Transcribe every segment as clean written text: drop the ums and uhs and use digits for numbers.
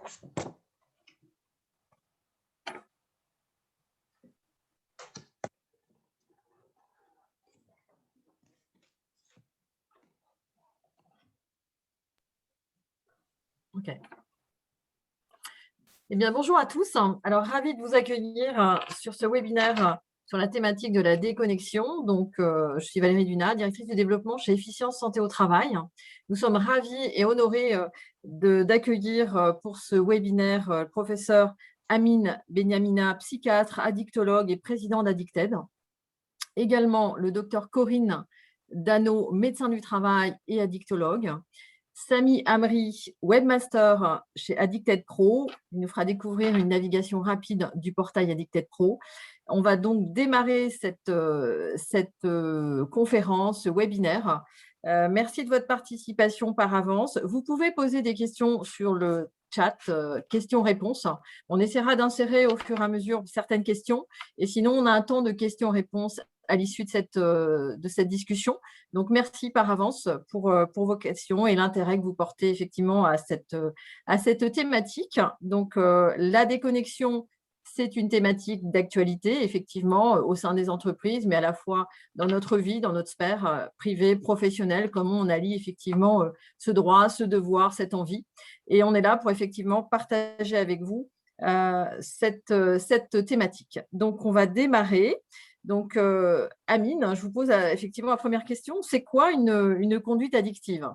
Ok. Eh bien, bonjour à tous. Alors, ravi de vous accueillir sur ce webinaire sur la thématique de la déconnexion. Donc, je suis Valérie Dunat, directrice du développement chez Efficience Santé au Travail. Nous sommes ravis et honorés d'accueillir pour ce webinaire le professeur Amine Benyamina, psychiatre, addictologue et président d'Addicted. Également, le docteur Corinne Dano, médecin du travail et addictologue. Samy Amri, webmaster chez Addicted Pro. Il nous fera découvrir une navigation rapide du portail Addicted Pro. On va donc démarrer cette conférence, ce webinaire. Merci de votre participation par avance. Vous pouvez poser des questions sur le chat, questions-réponses. On essaiera d'insérer au fur et à mesure certaines questions. Et sinon, on a un temps de questions-réponses à l'issue de cette discussion. Donc, merci par avance pour vos questions et l'intérêt que vous portez effectivement à cette thématique. Donc, la déconnexion, c'est une thématique d'actualité, effectivement, au sein des entreprises, mais à la fois dans notre vie, dans notre sphère privée, professionnelle, comment on allie effectivement ce droit, ce devoir, cette envie. Et on est là pour effectivement partager avec vous cette thématique. Donc, on va démarrer. Donc, Amine, je vous pose effectivement la première question. C'est quoi une conduite addictive?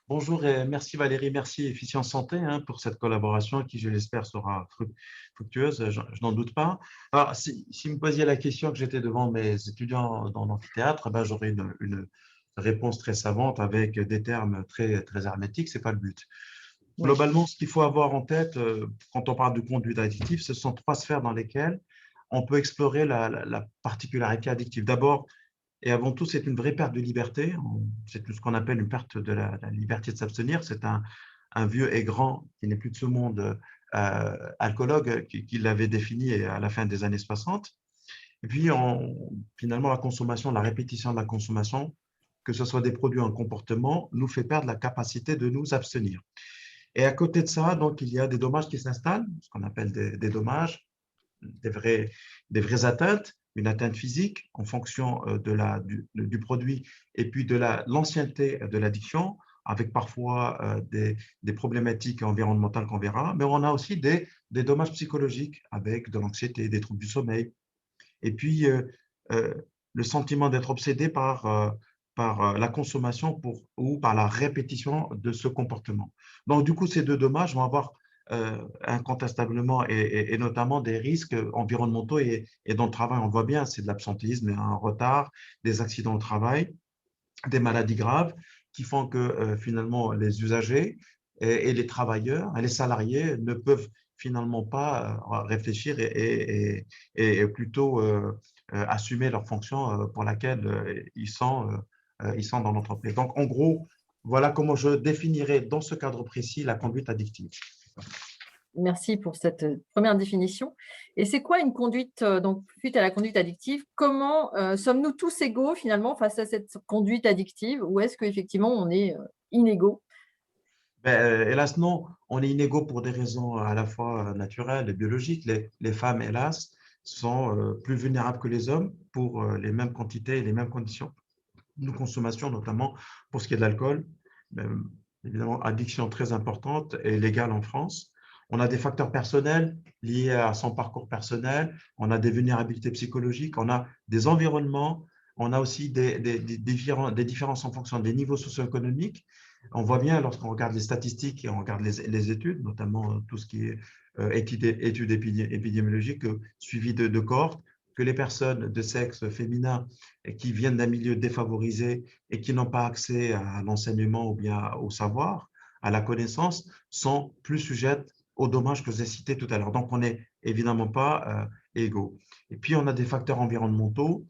Bonjour et merci Valérie, merci Efficience Santé pour cette collaboration qui, je l'espère, sera fructueuse, je n'en doute pas. Alors, si vous me posiez la question que j'étais devant mes étudiants dans l'amphithéâtre, ben, j'aurais une réponse très savante avec des termes très, très hermétiques, ce n'est pas le but. Oui. Globalement, ce qu'il faut avoir en tête quand on parle de conduite addictive, ce sont trois sphères dans lesquelles on peut explorer la particularité addictive. D'abord, et avant tout, c'est une vraie perte de liberté. C'est tout ce qu'on appelle une perte de la liberté de s'abstenir. C'est un vieux et grand qui n'est plus de ce monde, alcoologue, qui l'avait défini à la fin des années 60. Et puis, finalement, la consommation, la répétition de la consommation, que ce soit des produits ou un comportement, nous fait perdre la capacité de nous abstenir. Et à côté de ça, donc, il y a des dommages qui s'installent, ce qu'on appelle des dommages, des vraies atteintes, une atteinte physique en fonction du produit et puis de l'ancienneté de l'addiction, avec parfois des problématiques environnementales qu'on verra, mais on a aussi des dommages psychologiques avec de l'anxiété, des troubles du sommeil, et puis le sentiment d'être obsédé par la consommation ou par la répétition de ce comportement. Donc, du coup, ces deux dommages vont avoir incontestablement et notamment des risques environnementaux et dans le travail, on le voit bien, c'est de l'absentéisme, un retard, des accidents au travail, des maladies graves qui font que finalement les usagers et les travailleurs et les salariés ne peuvent finalement pas réfléchir et plutôt assumer leur fonction pour laquelle ils sont dans l'entreprise. Donc, en gros, voilà comment je définirais dans ce cadre précis la conduite addictive. Merci pour cette première définition. Et c'est quoi une conduite, donc suite à la conduite addictive, comment sommes-nous tous égaux finalement face à cette conduite addictive ou est-ce qu'effectivement on est inégaux? Hélas, non, on est inégaux pour des raisons à la fois naturelles et biologiques. Les femmes, hélas, sont plus vulnérables que les hommes pour les mêmes quantités et les mêmes conditions de consommation, notamment pour ce qui est de l'alcool. Évidemment, addiction très importante et légale en France. On a des facteurs personnels liés à son parcours personnel, on a des vulnérabilités psychologiques, on a des environnements, on a aussi des différences en fonction des niveaux socio-économiques. On voit bien lorsqu'on regarde les statistiques et on regarde les études, notamment tout ce qui est études épidémiologiques suivies de cohortes, que les personnes de sexe féminin qui viennent d'un milieu défavorisé et qui n'ont pas accès à l'enseignement ou bien au savoir, à la connaissance, sont plus sujettes aux dommages que j'ai cités tout à l'heure. Donc, on n'est évidemment pas égaux. Et puis, on a des facteurs environnementaux,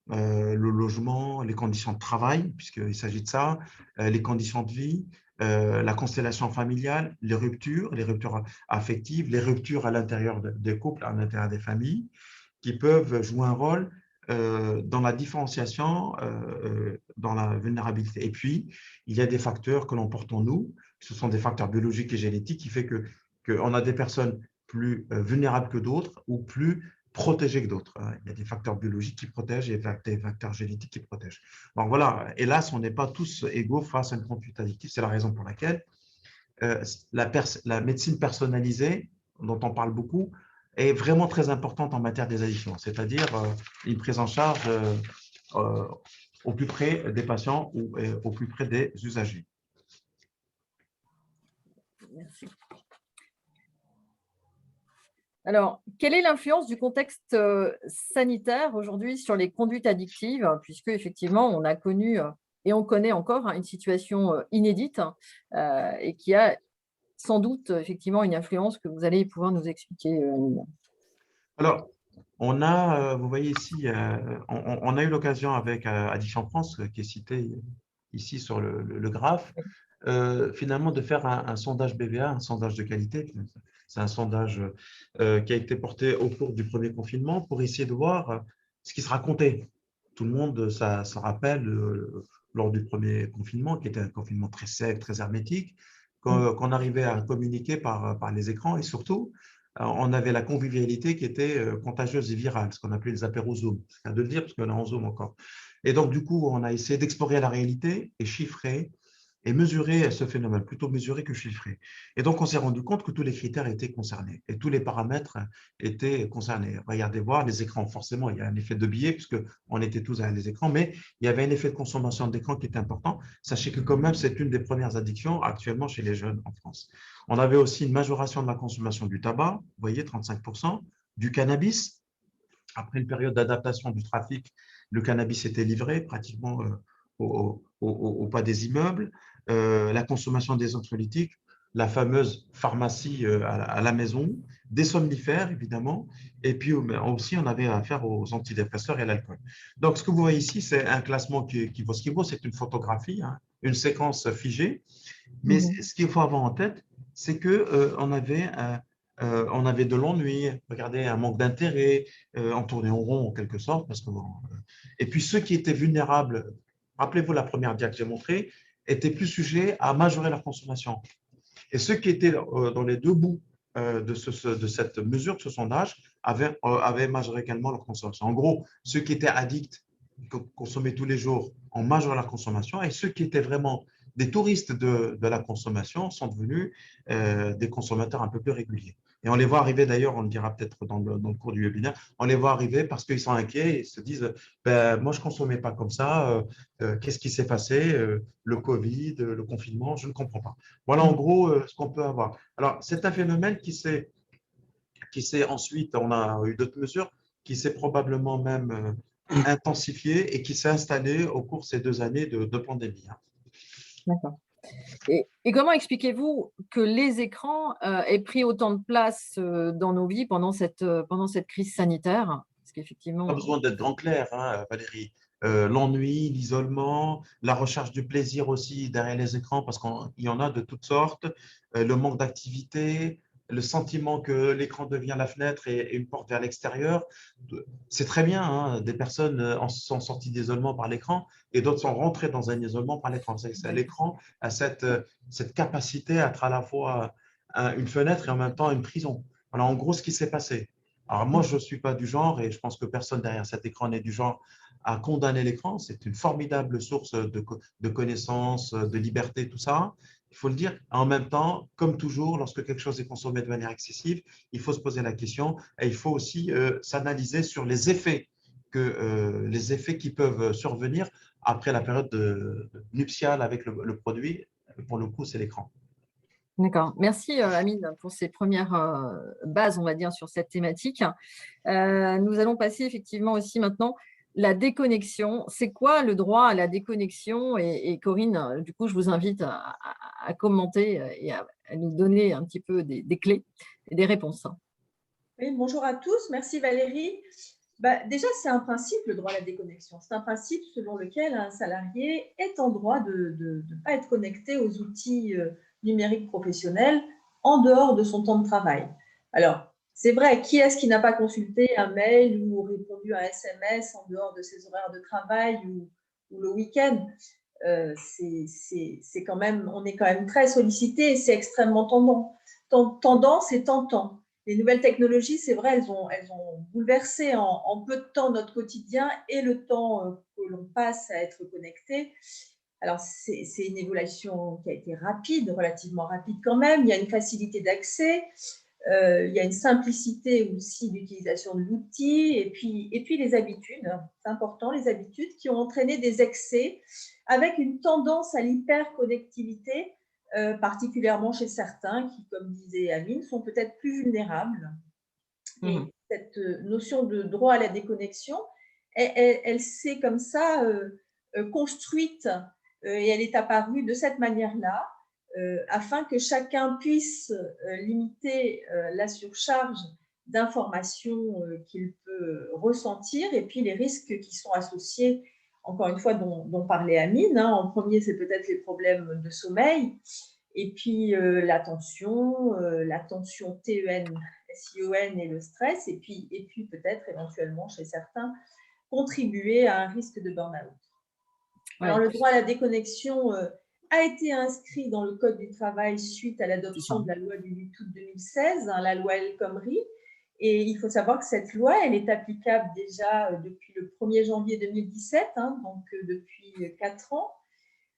le logement, les conditions de travail, puisqu'il s'agit de ça, les conditions de vie, la constellation familiale, les ruptures affectives, les ruptures à l'intérieur des couples, à l'intérieur des familles, qui peuvent jouer un rôle dans la différenciation, dans la vulnérabilité. Et puis, il y a des facteurs que l'on porte en nous, ce sont des facteurs biologiques et génétiques qui fait qu'on a des personnes plus vulnérables que d'autres ou plus protégées que d'autres. Il y a des facteurs biologiques qui protègent et des facteurs génétiques qui protègent. Donc voilà, hélas, on n'est pas tous égaux face à une conduite addictive. C'est la raison pour laquelle la médecine personnalisée, dont on parle beaucoup, est vraiment très importante en matière des addictions, c'est-à-dire une prise en charge au plus près des patients ou au plus près des usagers. Merci. Alors, quelle est l'influence du contexte sanitaire aujourd'hui sur les conduites addictives, puisque effectivement, on a connu et on connaît encore une situation inédite et qui a sans doute effectivement une influence que vous allez pouvoir nous expliquer, Amine. Alors, vous voyez ici, on a eu l'occasion avec Addiction France, qui est cité ici sur le graphe, finalement de faire un sondage BVA, un sondage de qualité. C'est un sondage qui a été porté au cours du premier confinement pour essayer de voir ce qui se racontait. Tout le monde ça rappelle lors du premier confinement, qui était un confinement très sec, très hermétique, qu'on arrivait à communiquer par les écrans et surtout, on avait la convivialité qui était contagieuse et virale, ce qu'on appelait les apéros Zoom. C'est le cas de le dire parce qu'on est en Zoom encore. Et donc, du coup, on a essayé d'explorer la réalité et chiffrer et mesurer ce phénomène, plutôt mesurer que chiffrer. Et donc, on s'est rendu compte que tous les critères étaient concernés et tous les paramètres étaient concernés. Regardez voir les écrans, forcément, il y a un effet de biais puisqu'on était tous à les écrans, mais il y avait un effet de consommation d'écran qui était important. Sachez que quand même, c'est une des premières addictions actuellement chez les jeunes en France. On avait aussi une majoration de la consommation du tabac, vous voyez, 35%, du cannabis. Après une période d'adaptation du trafic, le cannabis était livré pratiquement au pas des immeubles. La consommation des anxiolytiques, la fameuse pharmacie à la maison, des somnifères évidemment, et puis aussi on avait affaire aux antidépresseurs et à l'alcool. Donc ce que vous voyez ici, c'est un classement qui vaut ce qu'il vaut, c'est une photographie, hein, une séquence figée, mais ce qu'il faut avoir en tête, c'est qu'on on avait de l'ennui, regardez, un manque d'intérêt, on tournait en rond en quelque sorte. Et puis ceux qui étaient vulnérables, rappelez-vous la première dia que j'ai montrée, étaient plus sujets à majorer leur consommation. Et ceux qui étaient dans les deux bouts de cette mesure, de ce sondage, avaient majoré également leur consommation. En gros, ceux qui étaient addicts, qui consommaient tous les jours, ont majoré leur consommation, et ceux qui étaient vraiment des touristes de la consommation sont devenus des consommateurs un peu plus réguliers. Et on les voit arriver, d'ailleurs, on le dira peut-être dans le cours du webinaire, on les voit arriver parce qu'ils sont inquiets et se disent ben, moi, je ne consommais pas comme ça, qu'est-ce qui s'est passé, le Covid, le confinement, je ne comprends pas. Voilà en gros ce qu'on peut avoir. Alors, c'est un phénomène qui s'est ensuite, on a eu d'autres mesures, qui s'est probablement même intensifié et qui s'est installé au cours de ces 2 années de pandémie. D'accord. Et comment expliquez-vous que les écrans aient pris autant de place dans nos vies pendant cette crise sanitaire? Parce Pas qu'effectivement, besoin d'être grand clair, hein, Valérie. L'ennui, l'isolement, la recherche du plaisir aussi derrière les écrans, parce qu'il y en a de toutes sortes, le manque d'activité, le sentiment que l'écran devient la fenêtre et une porte vers l'extérieur. C'est très bien, hein, des personnes sont sorties d'isolement par l'écran et d'autres sont rentrées dans un isolement par l'écran. L'écran a cette capacité à être à la fois une fenêtre et en même temps une prison. Voilà en gros ce qui s'est passé. Alors moi, je ne suis pas du genre, et je pense que personne derrière cet écran n'est du genre à condamner l'écran. C'est une formidable source de connaissances, de liberté, tout ça. Il faut le dire. En même temps, comme toujours, lorsque quelque chose est consommé de manière excessive, il faut se poser la question et il faut aussi s'analyser sur les effets qui peuvent survenir après la période nuptiale avec le produit. Pour le coup, c'est l'écran. d'accord. Merci Amine pour ces premières bases, on va dire, sur cette thématique. Nous allons passer effectivement aussi maintenant la déconnexion. C'est quoi le droit à la déconnexion? Et Corinne, du coup, je vous invite à commenter et à nous donner un petit peu des clés et des réponses. Oui, bonjour à tous. Merci Valérie. Déjà, c'est un principe, le droit à la déconnexion. C'est un principe selon lequel un salarié est en droit de ne pas être connecté aux outils numériques professionnels en dehors de son temps de travail. Alors, c'est vrai, qui est-ce qui n'a pas consulté un mail ou répondu à un SMS en dehors de ses horaires de travail ou le week-end? c'est quand même, on est quand même très sollicité et c'est extrêmement tendance et tentant. Les nouvelles technologies, c'est vrai, elles ont bouleversé en peu de temps notre quotidien et le temps que l'on passe à être connecté. Alors, c'est une évolution qui a été rapide, relativement rapide quand même. Il y a une facilité d'accès, il y a une simplicité aussi d'utilisation de l'outil, et puis les habitudes, c'est important, les habitudes qui ont entraîné des excès avec une tendance à l'hyperconnectivité, particulièrement chez certains qui, comme disait Amine, sont peut-être plus vulnérables. Et cette notion de droit à la déconnexion, elle s'est comme ça construite et elle est apparue de cette manière-là, afin que chacun puisse limiter la surcharge d'informations qu'il peut ressentir et puis les risques qui sont associés, encore une fois, dont parlait Amine. En premier, c'est peut-être les problèmes de sommeil, et puis la tension TEN, SION et le stress, et puis peut-être éventuellement chez certains contribuer à un risque de burn-out. Alors, le droit à la déconnexion a été inscrit dans le Code du travail suite à l'adoption de la loi du 8 août 2016, la loi El Khomri. Et il faut savoir que cette loi, elle est applicable déjà depuis le 1er janvier 2017, donc depuis 4 ans.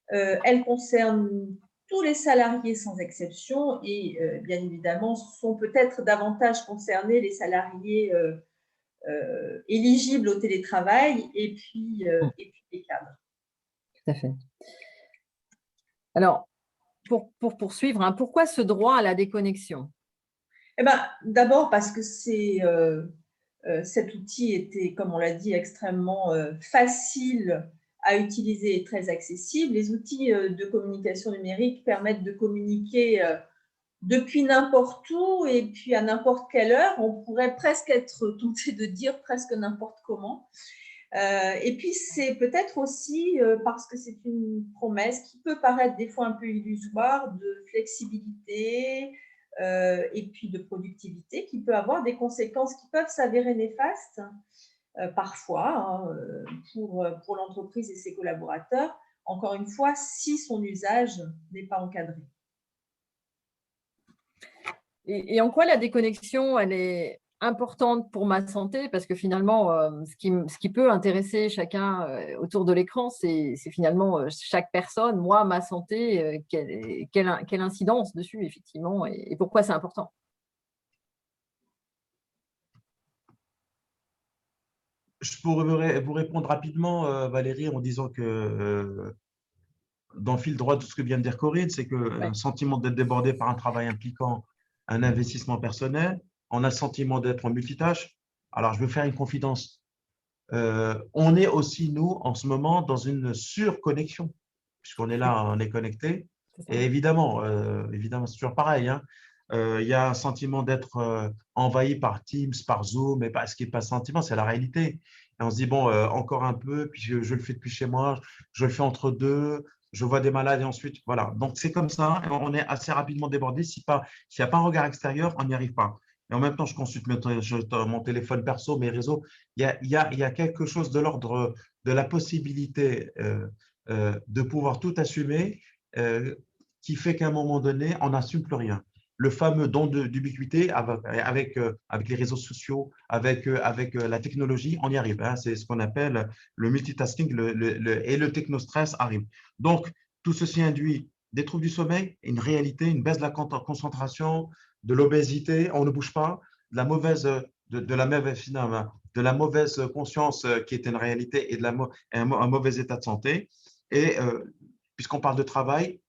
Elle concerne tous les salariés sans exception et bien évidemment, sont peut-être davantage concernés les salariés éligibles au télétravail et puis les cadres. Tout à fait. Alors, pour poursuivre, pourquoi ce droit à la déconnexion? D'abord parce que cet outil était, comme on l'a dit, extrêmement facile à utiliser et très accessible. Les outils de communication numérique permettent de communiquer depuis n'importe où et puis à n'importe quelle heure. On pourrait presque être tenté de dire presque n'importe comment. Et puis, c'est peut-être aussi parce que c'est une promesse qui peut paraître des fois un peu illusoire de flexibilité et puis de productivité, qui peut avoir des conséquences qui peuvent s'avérer néfastes parfois pour l'entreprise et ses collaborateurs, encore une fois, si son usage n'est pas encadré. Et en quoi la déconnexion, elle est importante pour ma santé? Parce que finalement, ce qui peut intéresser chacun autour de l'écran, c'est finalement chaque personne, moi, ma santé, quelle incidence dessus, effectivement, et pourquoi c'est important? Je pourrais vous répondre rapidement, Valérie, en disant que dans le fil droit de ce que vient de dire Corinne, c'est qu'un sentiment d'être débordé par un travail impliquant un investissement personnel, on a le sentiment d'être en multitâche. Alors, je veux faire une confidence. On est aussi, nous, en ce moment, dans une surconnexion, puisqu'on est là, on est connecté. Et évidemment, c'est toujours pareil. Il y a un sentiment d'être envahi par Teams, par Zoom, et ce qui n'est pas ce sentiment, c'est la réalité. Et on se dit, bon, encore un peu, puis je le fais depuis chez moi, je le fais entre deux, je vois des malades et ensuite, voilà. Donc, c'est comme ça, et on est assez rapidement débordé. S'il n'y a pas un regard extérieur, on n'y arrive pas. Et en même temps, je consulte mon téléphone perso, mes réseaux. Il y a quelque chose de l'ordre de la possibilité de pouvoir tout assumer qui fait qu'à un moment donné, on n'assume plus rien. Le fameux don d'ubiquité avec les réseaux sociaux, avec la technologie, on y arrive. C'est ce qu'on appelle le multitasking et le technostress arrive. Donc, tout ceci induit des troubles du sommeil, une réalité, une baisse de la concentration, de l'obésité, on ne bouge pas, de la mauvaise conscience qui est une réalité et un mauvais état de santé. Et puisqu'on parle de travail,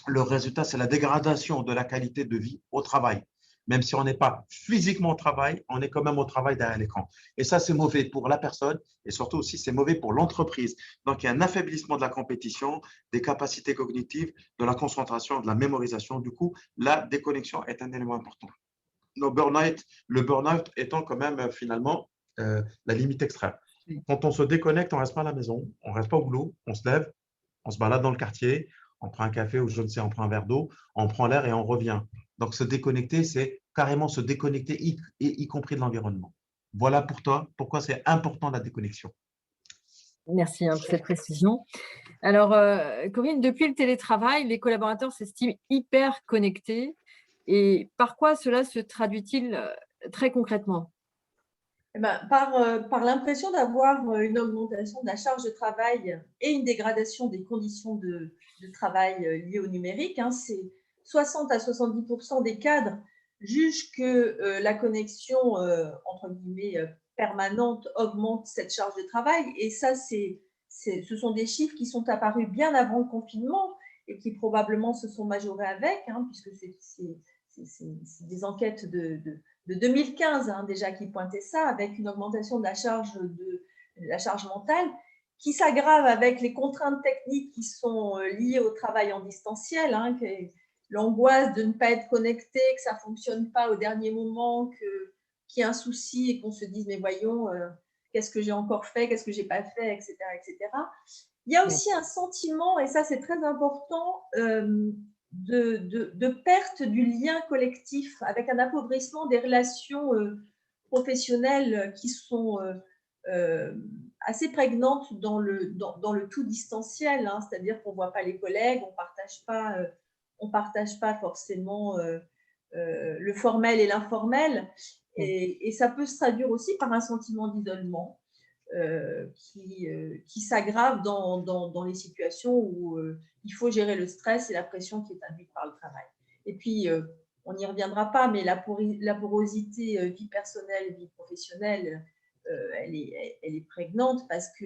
le résultat, c'est la dégradation de la qualité de vie au travail. Même si on n'est pas physiquement au travail, on est quand même au travail derrière l'écran. Et ça, c'est mauvais pour la personne et surtout aussi, c'est mauvais pour l'entreprise. Donc, il y a un affaiblissement de la compétition, des capacités cognitives, de la concentration, de la mémorisation. Du coup, la déconnexion est un élément important. Le burn-out étant quand même finalement la limite extrême. Quand on se déconnecte, on ne reste pas à la maison, on ne reste pas au boulot, on se lève, on se balade dans le quartier, on prend un café ou je ne sais, on prend un verre d'eau, on prend l'air et on revient. Donc, se déconnecter, c'est carrément se déconnecter, y compris de l'environnement. Voilà pour toi pourquoi c'est important la déconnexion. Merci pour cette précision. Alors, Corinne, depuis le télétravail, les collaborateurs s'estiment hyper connectés. Et par quoi cela se traduit-il très concrètement? Eh ben, par l'impression d'avoir une augmentation de la charge de travail et une dégradation des conditions de travail liées au numérique, hein, c'est 60 à 70% des cadres jugent que la connexion entre guillemets permanente augmente cette charge de travail. Et ça, ce sont des chiffres qui sont apparus bien avant le confinement et qui probablement se sont majorés avec, hein, puisque c'est des enquêtes de 2015 hein, déjà qui pointait ça, avec une augmentation de la charge mentale qui s'aggrave avec les contraintes techniques qui sont liées au travail en distanciel, hein, l'angoisse de ne pas être connecté, que ça ne fonctionne pas au dernier moment, qu'il y a un souci et qu'on se dise mais voyons, qu'est-ce que j'ai encore fait, qu'est-ce que j'ai pas fait, etc., etc. Il y a aussi un sentiment, et ça c'est très important, de perte du lien collectif, avec un appauvrissement des relations professionnelles qui sont assez prégnantes dans le tout distanciel, hein, c'est-à-dire qu'on ne voit pas les collègues, on partage pas forcément le formel et l'informel, et ça peut se traduire aussi par un sentiment d'isolement qui s'aggrave dans les situations où il faut gérer le stress et la pression qui est induite par le travail. Et puis, on n'y reviendra pas, mais la porosité vie personnelle, vie professionnelle, elle est prégnante parce que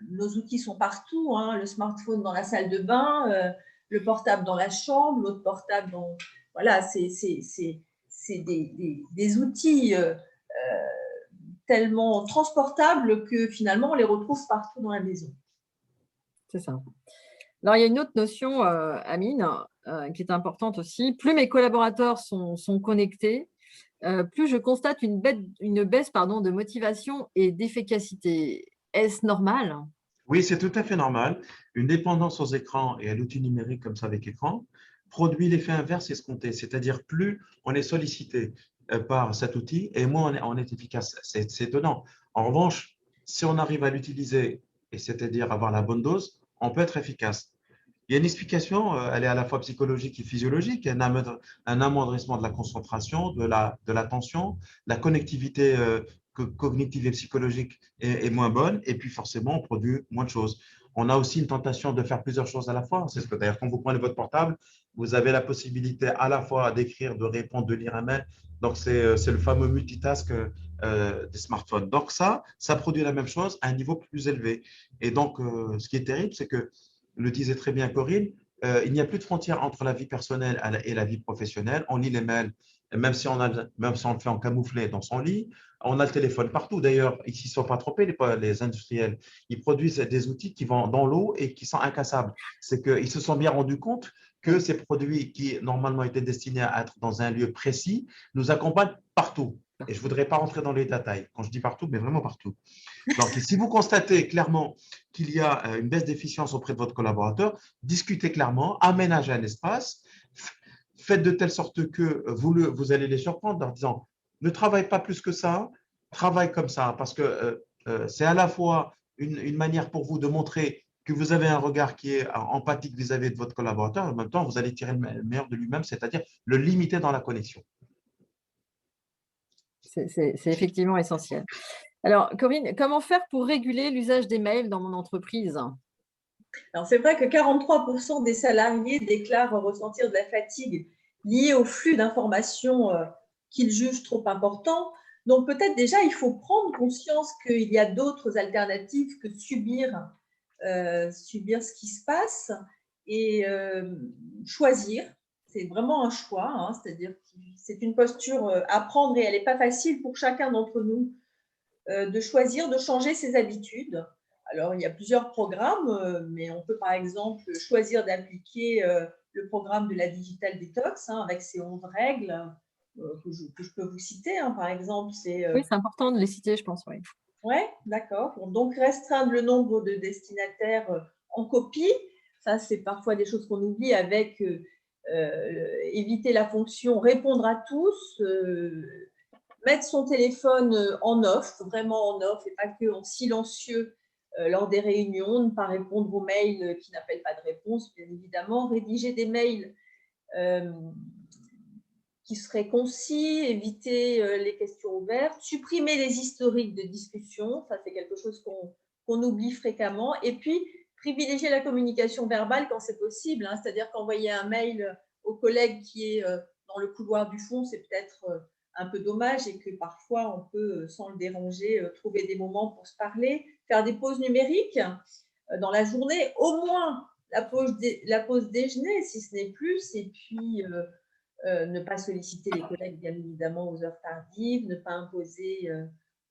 nos outils sont partout, hein, le smartphone dans la salle de bain, le portable dans la chambre, l'autre portable dans… Voilà, c'est des outils tellement transportables que finalement, on les retrouve partout dans la maison. C'est ça. Alors, il y a une autre notion, Amine, qui est importante aussi. Plus mes collaborateurs sont connectés, plus je constate une baisse de motivation et d'efficacité. Est-ce normal? Oui, c'est tout à fait normal. Une dépendance aux écrans et à l'outil numérique comme ça avec écran produit l'effet inverse escompté, c'est-à-dire plus on est sollicité par cet outil et moins on est efficace. C'est étonnant. En revanche, si on arrive à l'utiliser, et c'est-à-dire avoir la bonne dose, on peut être efficace. Il y a une explication, elle est à la fois psychologique et physiologique, un amoindrissement de la concentration, de l'attention, la connectivité cognitive et psychologique est moins bonne, et puis forcément, on produit moins de choses. On a aussi une tentation de faire plusieurs choses à la fois. C'est ce que d'ailleurs, quand vous prenez votre portable, vous avez la possibilité à la fois d'écrire, de répondre, de lire un mail. Donc, c'est le fameux multitask des smartphones. Donc, ça produit la même chose à un niveau plus élevé. Et donc, ce qui est terrible, c'est que le disait très bien Corinne, il n'y a plus de frontières entre la vie personnelle et la vie professionnelle. On lit les mails, même si on le fait en camouflé dans son lit. On a le téléphone partout. D'ailleurs, ils ne sont pas trompés, les industriels. Ils produisent des outils qui vont dans l'eau et qui sont incassables. C'est qu'ils se sont bien rendus compte que ces produits qui normalement étaient destinés à être dans un lieu précis nous accompagnent partout. Et je ne voudrais pas rentrer dans les détails. Quand je dis partout, mais vraiment partout. Donc, si vous constatez clairement qu'il y a une baisse d'efficience auprès de votre collaborateur, discutez clairement, aménagez un espace, faites de telle sorte que vous allez les surprendre en disant ne travaille pas plus que ça, travaille comme ça, parce que c'est à la fois une manière pour vous de montrer que vous avez un regard qui est empathique vis-à-vis de votre collaborateur, et en même temps, vous allez tirer le meilleur de lui-même, c'est-à-dire le limiter dans la connexion. C'est effectivement essentiel. Alors, Corinne, comment faire pour réguler l'usage des mails dans mon entreprise? Alors, c'est vrai que 43% des salariés déclarent ressentir de la fatigue liée au flux d'informations qu'ils jugent trop important. Donc, peut-être déjà, il faut prendre conscience qu'il y a d'autres alternatives que subir ce qui se passe et choisir. C'est vraiment un choix, hein, c'est-à-dire que c'est une posture à prendre et elle n'est pas facile pour chacun d'entre nous de choisir de changer ses habitudes. Alors, il y a plusieurs programmes, mais on peut par exemple choisir d'appliquer le programme de la Digital Detox hein, avec ses 11 règles que je peux vous citer. Hein, par exemple, Oui, c'est important de les citer, je pense. Oui. Oui, d'accord. Donc, restreindre le nombre de destinataires en copie. Ça, c'est parfois des choses qu'on oublie avec éviter la fonction répondre à tous, mettre son téléphone en off, vraiment en off et pas que en silencieux lors des réunions, ne pas répondre aux mails qui n'appellent pas de réponse, bien évidemment, rédiger des mails qui seraient concis, éviter les questions ouvertes, supprimer les historiques de discussion, ça c'est quelque chose qu'on oublie fréquemment, et puis privilégier la communication verbale quand c'est possible, hein, c'est-à-dire qu'envoyer un mail au collègue qui est dans le couloir du fond, c'est peut-être un peu dommage et que parfois on peut, sans le déranger, trouver des moments pour se parler, faire des pauses numériques dans la journée, au moins la pause déjeuner si ce n'est plus, et puis ne pas solliciter les collègues bien évidemment aux heures tardives, ne pas imposer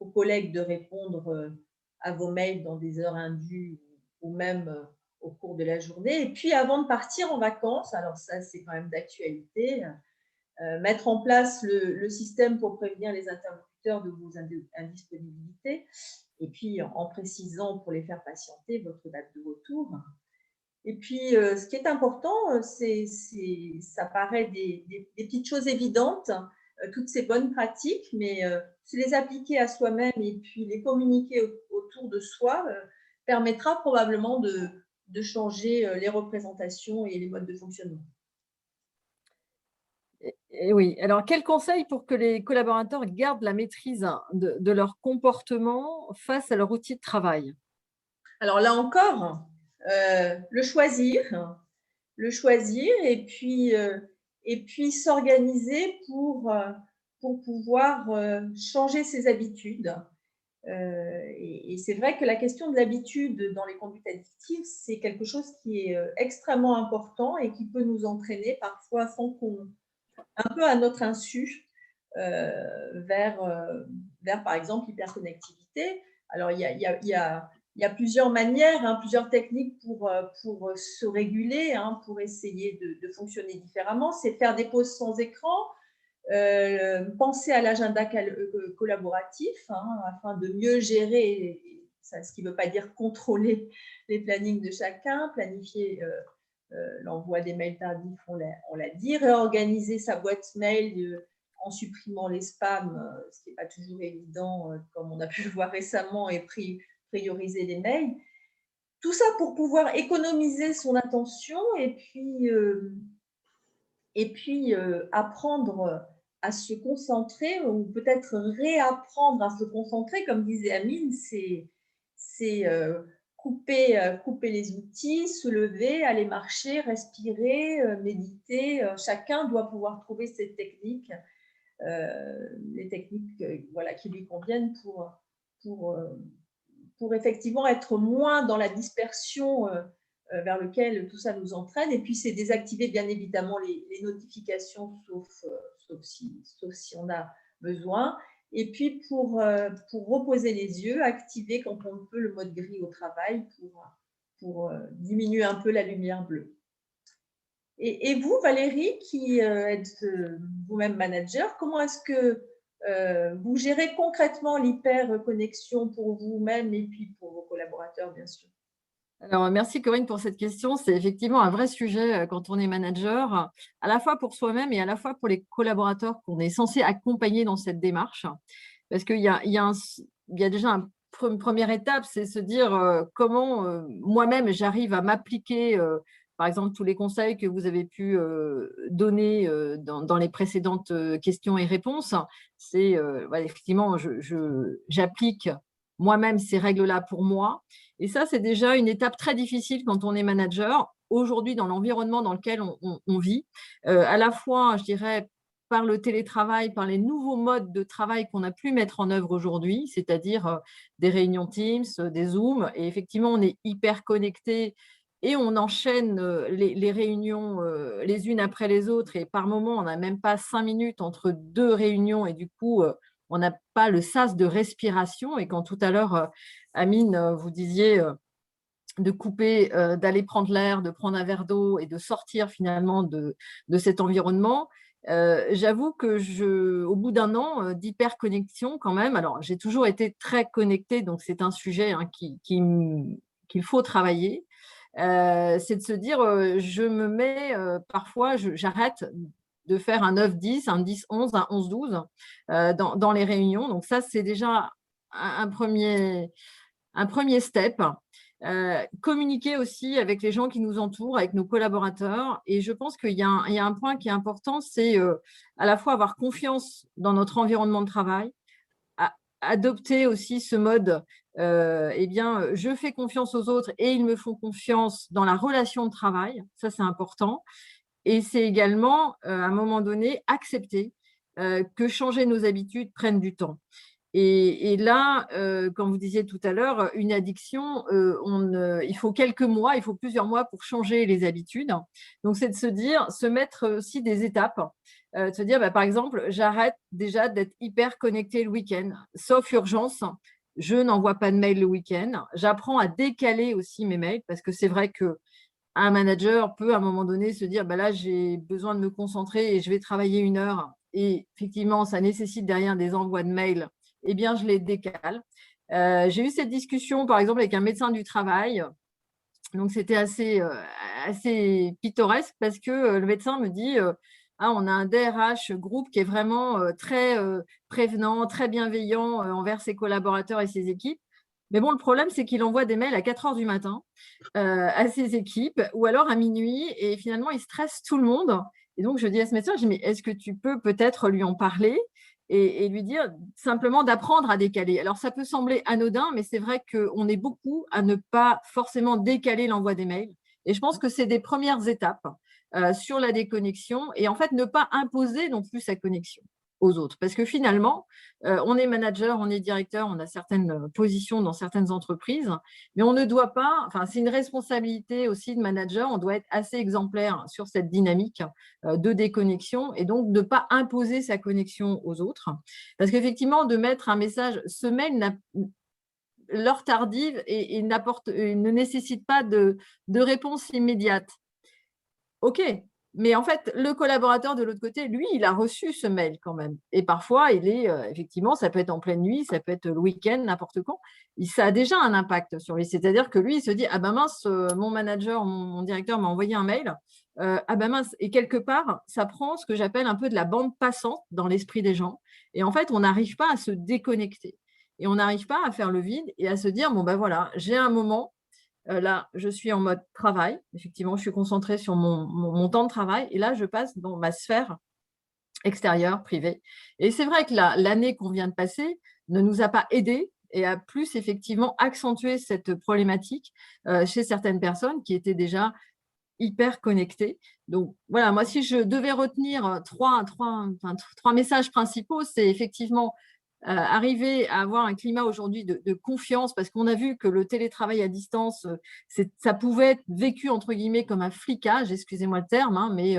aux collègues de répondre à vos mails dans des heures indues ou même au cours de la journée. Et puis avant de partir en vacances, alors ça c'est quand même d'actualité, mettre en place le système pour prévenir les interlocuteurs de vos indisponibilités, et puis en précisant pour les faire patienter votre date de retour. Et puis, ce qui est important, ça paraît des petites choses évidentes, toutes ces bonnes pratiques, mais se les appliquer à soi-même et puis les communiquer autour de soi permettra probablement de changer les représentations et les modes de fonctionnement. Et oui. Alors, quel conseil pour que les collaborateurs gardent la maîtrise de leur comportement face à leur outil de travail? Alors là encore, le choisir et puis s'organiser pour pouvoir changer ses habitudes. Et c'est vrai que la question de l'habitude dans les conduites addictives, c'est quelque chose qui est extrêmement important et qui peut nous entraîner parfois sans qu'on, un peu à notre insu, vers, par exemple, l'hyperconnectivité. Alors, il y a plusieurs manières, hein, plusieurs techniques pour se réguler, hein, pour essayer de fonctionner différemment. C'est faire des pauses sans écran, penser à l'agenda collaboratif, hein, afin de mieux gérer, ce qui ne veut pas dire contrôler les plannings de chacun, planifier l'envoi des mails tardifs, on l'a dit, réorganiser sa boîte mail en supprimant les spams, ce qui n'est pas toujours évident, comme on a pu le voir récemment, et prioriser les mails. Tout ça pour pouvoir économiser son attention et puis apprendre à se concentrer, ou peut-être réapprendre à se concentrer, comme disait Amine, c'est couper les outils, se lever, aller marcher, respirer, méditer. Chacun doit pouvoir trouver ses techniques, les techniques voilà, qui lui conviennent pour effectivement être moins dans la dispersion vers lequel tout ça nous entraîne. Et puis, c'est désactiver bien évidemment les notifications, sauf si on a besoin. Et puis, pour reposer les yeux, activer quand on peut le mode gris au travail pour diminuer un peu la lumière bleue. Et vous, Valérie, qui êtes vous-même manager, comment est-ce que vous gérez concrètement l'hyperconnexion pour vous-même et puis pour vos collaborateurs, bien sûr? Alors, merci Corinne pour cette question. C'est effectivement un vrai sujet quand on est manager, à la fois pour soi-même et à la fois pour les collaborateurs qu'on est censé accompagner dans cette démarche. Parce qu'il y a déjà une première étape, c'est se dire comment moi-même j'arrive à m'appliquer, par exemple, tous les conseils que vous avez pu donner dans les précédentes questions et réponses. C'est effectivement, j'applique moi-même ces règles-là pour moi. Et ça, c'est déjà une étape très difficile quand on est manager, aujourd'hui dans l'environnement dans lequel on vit, à la fois, je dirais, par le télétravail, par les nouveaux modes de travail qu'on a pu mettre en œuvre aujourd'hui, c'est-à-dire des réunions Teams, des Zooms, et effectivement, on est hyper connecté et on enchaîne les réunions les unes après les autres, et par moment, on n'a même pas 5 minutes entre 2 réunions, et du coup, on n'a pas le sas de respiration. Et quand tout à l'heure, Amine, vous disiez de couper, d'aller prendre l'air, de prendre un verre d'eau et de sortir finalement de cet environnement, j'avoue que au bout d'un an d'hyperconnexion quand même, alors j'ai toujours été très connectée, donc c'est un sujet hein, qu'il faut travailler, c'est de se dire, je me mets parfois, j'arrête de faire un 9-10, un 10-11, un 11-12 dans les réunions. Donc ça, c'est déjà un premier un premier step. Communiquer aussi avec les gens qui nous entourent, avec nos collaborateurs. Et je pense qu'il y a un point qui est important, c'est à la fois avoir confiance dans notre environnement de travail, adopter aussi ce mode, je fais confiance aux autres et ils me font confiance dans la relation de travail. Ça, c'est important. Et c'est également, à un moment donné, accepter que changer nos habitudes prenne du temps. Et là, comme vous disiez tout à l'heure, une addiction, il faut quelques mois, il faut plusieurs mois pour changer les habitudes. Donc, c'est de se mettre aussi des étapes, de se dire, par exemple, j'arrête déjà d'être hyper connecté le week-end, sauf urgence, je n'envoie pas de mail le week-end. J'apprends à décaler aussi mes mails parce que c'est vrai qu'un manager peut à un moment donné se dire, là, j'ai besoin de me concentrer et je vais travailler 1 heure. Et effectivement, ça nécessite derrière des envois de mails. Eh bien, je les décale. J'ai eu cette discussion, par exemple, avec un médecin du travail. Donc, c'était assez pittoresque parce que le médecin me dit on a un DRH groupe qui est vraiment très prévenant, très bienveillant envers ses collaborateurs et ses équipes. Mais bon, le problème, c'est qu'il envoie des mails à 4 heures du matin à ses équipes ou alors à minuit et finalement, il stresse tout le monde. Et donc, je dis à ce médecin, mais est-ce que tu peux peut-être lui en parler et lui dire simplement d'apprendre à décaler. Alors, ça peut sembler anodin, mais c'est vrai qu'on est beaucoup à ne pas forcément décaler l'envoi des mails. Et je pense que c'est des premières étapes sur la déconnexion et en fait, ne pas imposer non plus sa connexion aux autres. Parce que finalement, on est manager, on est directeur, on a certaines positions dans certaines entreprises, mais on ne doit pas, c'est une responsabilité aussi de manager, on doit être assez exemplaire sur cette dynamique de déconnexion et donc de ne pas imposer sa connexion aux autres. Parce qu'effectivement, de mettre un message semaine, l'heure tardive et ne nécessite pas de réponse immédiate. OK, mais en fait, le collaborateur de l'autre côté, lui, il a reçu ce mail quand même. Et parfois, il est effectivement, ça peut être en pleine nuit, ça peut être le week-end, n'importe quand. Ça a déjà un impact sur lui. C'est-à-dire que lui, il se dit ah ben mince, mon manager, mon directeur m'a envoyé un mail. Ah ben mince. Et quelque part, ça prend ce que j'appelle un peu de la bande passante dans l'esprit des gens. Et en fait, on n'arrive pas à se déconnecter. Et on n'arrive pas à faire le vide et à se dire bon ben voilà, j'ai un moment. Là, je suis en mode travail. Effectivement, je suis concentrée sur mon temps de travail. Et là, je passe dans ma sphère extérieure, privée. Et c'est vrai que l'année qu'on vient de passer ne nous a pas aidés et a plus effectivement accentué cette problématique chez certaines personnes qui étaient déjà hyper connectées. Donc, voilà, moi, si je devais retenir trois messages principaux, c'est effectivement arriver à avoir un climat aujourd'hui de confiance, parce qu'on a vu que le télétravail à distance, ça pouvait être vécu entre guillemets comme un flicage, excusez-moi le terme, mais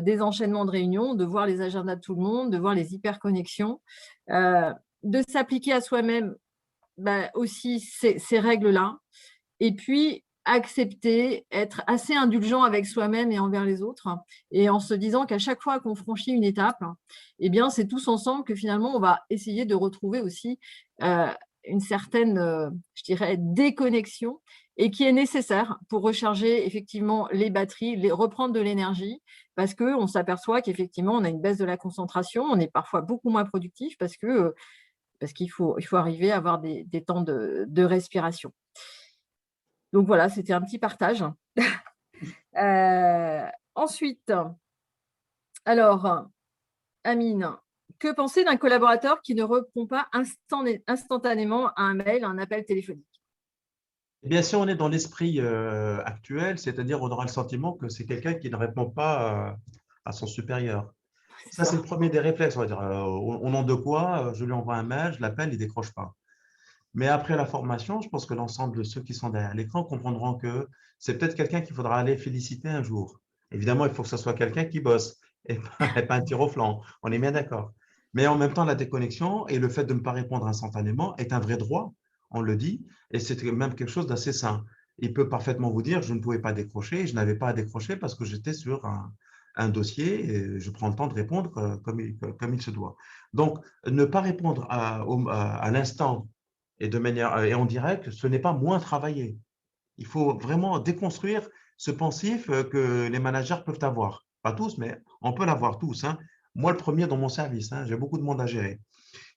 des enchaînements de réunions, de voir les agendas de tout le monde, de voir les hyperconnexions, de s'appliquer à soi-même aussi ces règles-là, et puis accepter, être assez indulgent avec soi-même et envers les autres, et en se disant qu'à chaque fois qu'on franchit une étape, eh bien, c'est tous ensemble que finalement, on va essayer de retrouver aussi une certaine, je dirais, déconnexion, et qui est nécessaire pour recharger effectivement les batteries, reprendre de l'énergie, parce qu'on s'aperçoit qu'effectivement, on a une baisse de la concentration, on est parfois beaucoup moins productif parce qu'il faut arriver à avoir des temps de respiration. Donc voilà, c'était un petit partage. Ensuite, alors, Amine, que penser d'un collaborateur qui ne répond pas instantanément à un mail, à un appel téléphonique? Eh bien, si on est dans l'esprit actuel, c'est-à-dire on aura le sentiment que c'est quelqu'un qui ne répond pas à son supérieur. Ça, c'est le premier des réflexes. On va dire, au nom de quoi, je lui envoie un mail, je l'appelle, il ne décroche pas. Mais après la formation, je pense que l'ensemble de ceux qui sont derrière l'écran comprendront que c'est peut-être quelqu'un qu'il faudra aller féliciter un jour. Évidemment, il faut que ce soit quelqu'un qui bosse et pas un tir au flanc. On est bien d'accord. Mais en même temps, la déconnexion et le fait de ne pas répondre instantanément est un vrai droit, on le dit, et c'est même quelque chose d'assez sain. Il peut parfaitement vous dire, je ne pouvais pas décrocher, je n'avais pas à décrocher parce que j'étais sur un dossier et je prends le temps de répondre comme il se doit. Donc, ne pas répondre à l'instant et en direct, ce n'est pas moins travailler. Il faut vraiment déconstruire ce pensif que les managers peuvent avoir. Pas tous, mais on peut l'avoir tous. Moi, le premier dans mon service, j'ai beaucoup de monde à gérer.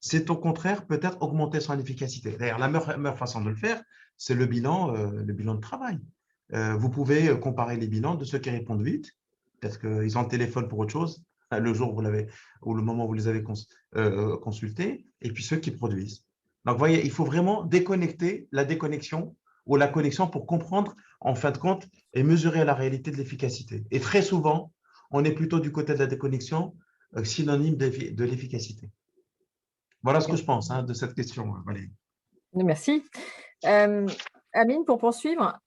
c'est au contraire peut-être augmenter son efficacité. D'ailleurs, la meilleure façon de le faire, c'est le bilan de travail. Vous pouvez comparer les bilans de ceux qui répondent vite, parce qu'ils ont le téléphone pour autre chose, le jour où vous l'avez, ou le moment où vous les avez consultés, et puis ceux qui produisent. Donc, vous voyez, il faut vraiment déconnecter la déconnexion ou la connexion pour comprendre, en fin de compte, et mesurer la réalité de l'efficacité. Et très souvent, on est plutôt du côté de la déconnexion, synonyme de l'efficacité. Voilà ce que je pense de cette question, Valérie. Merci. Amine, pour poursuivre,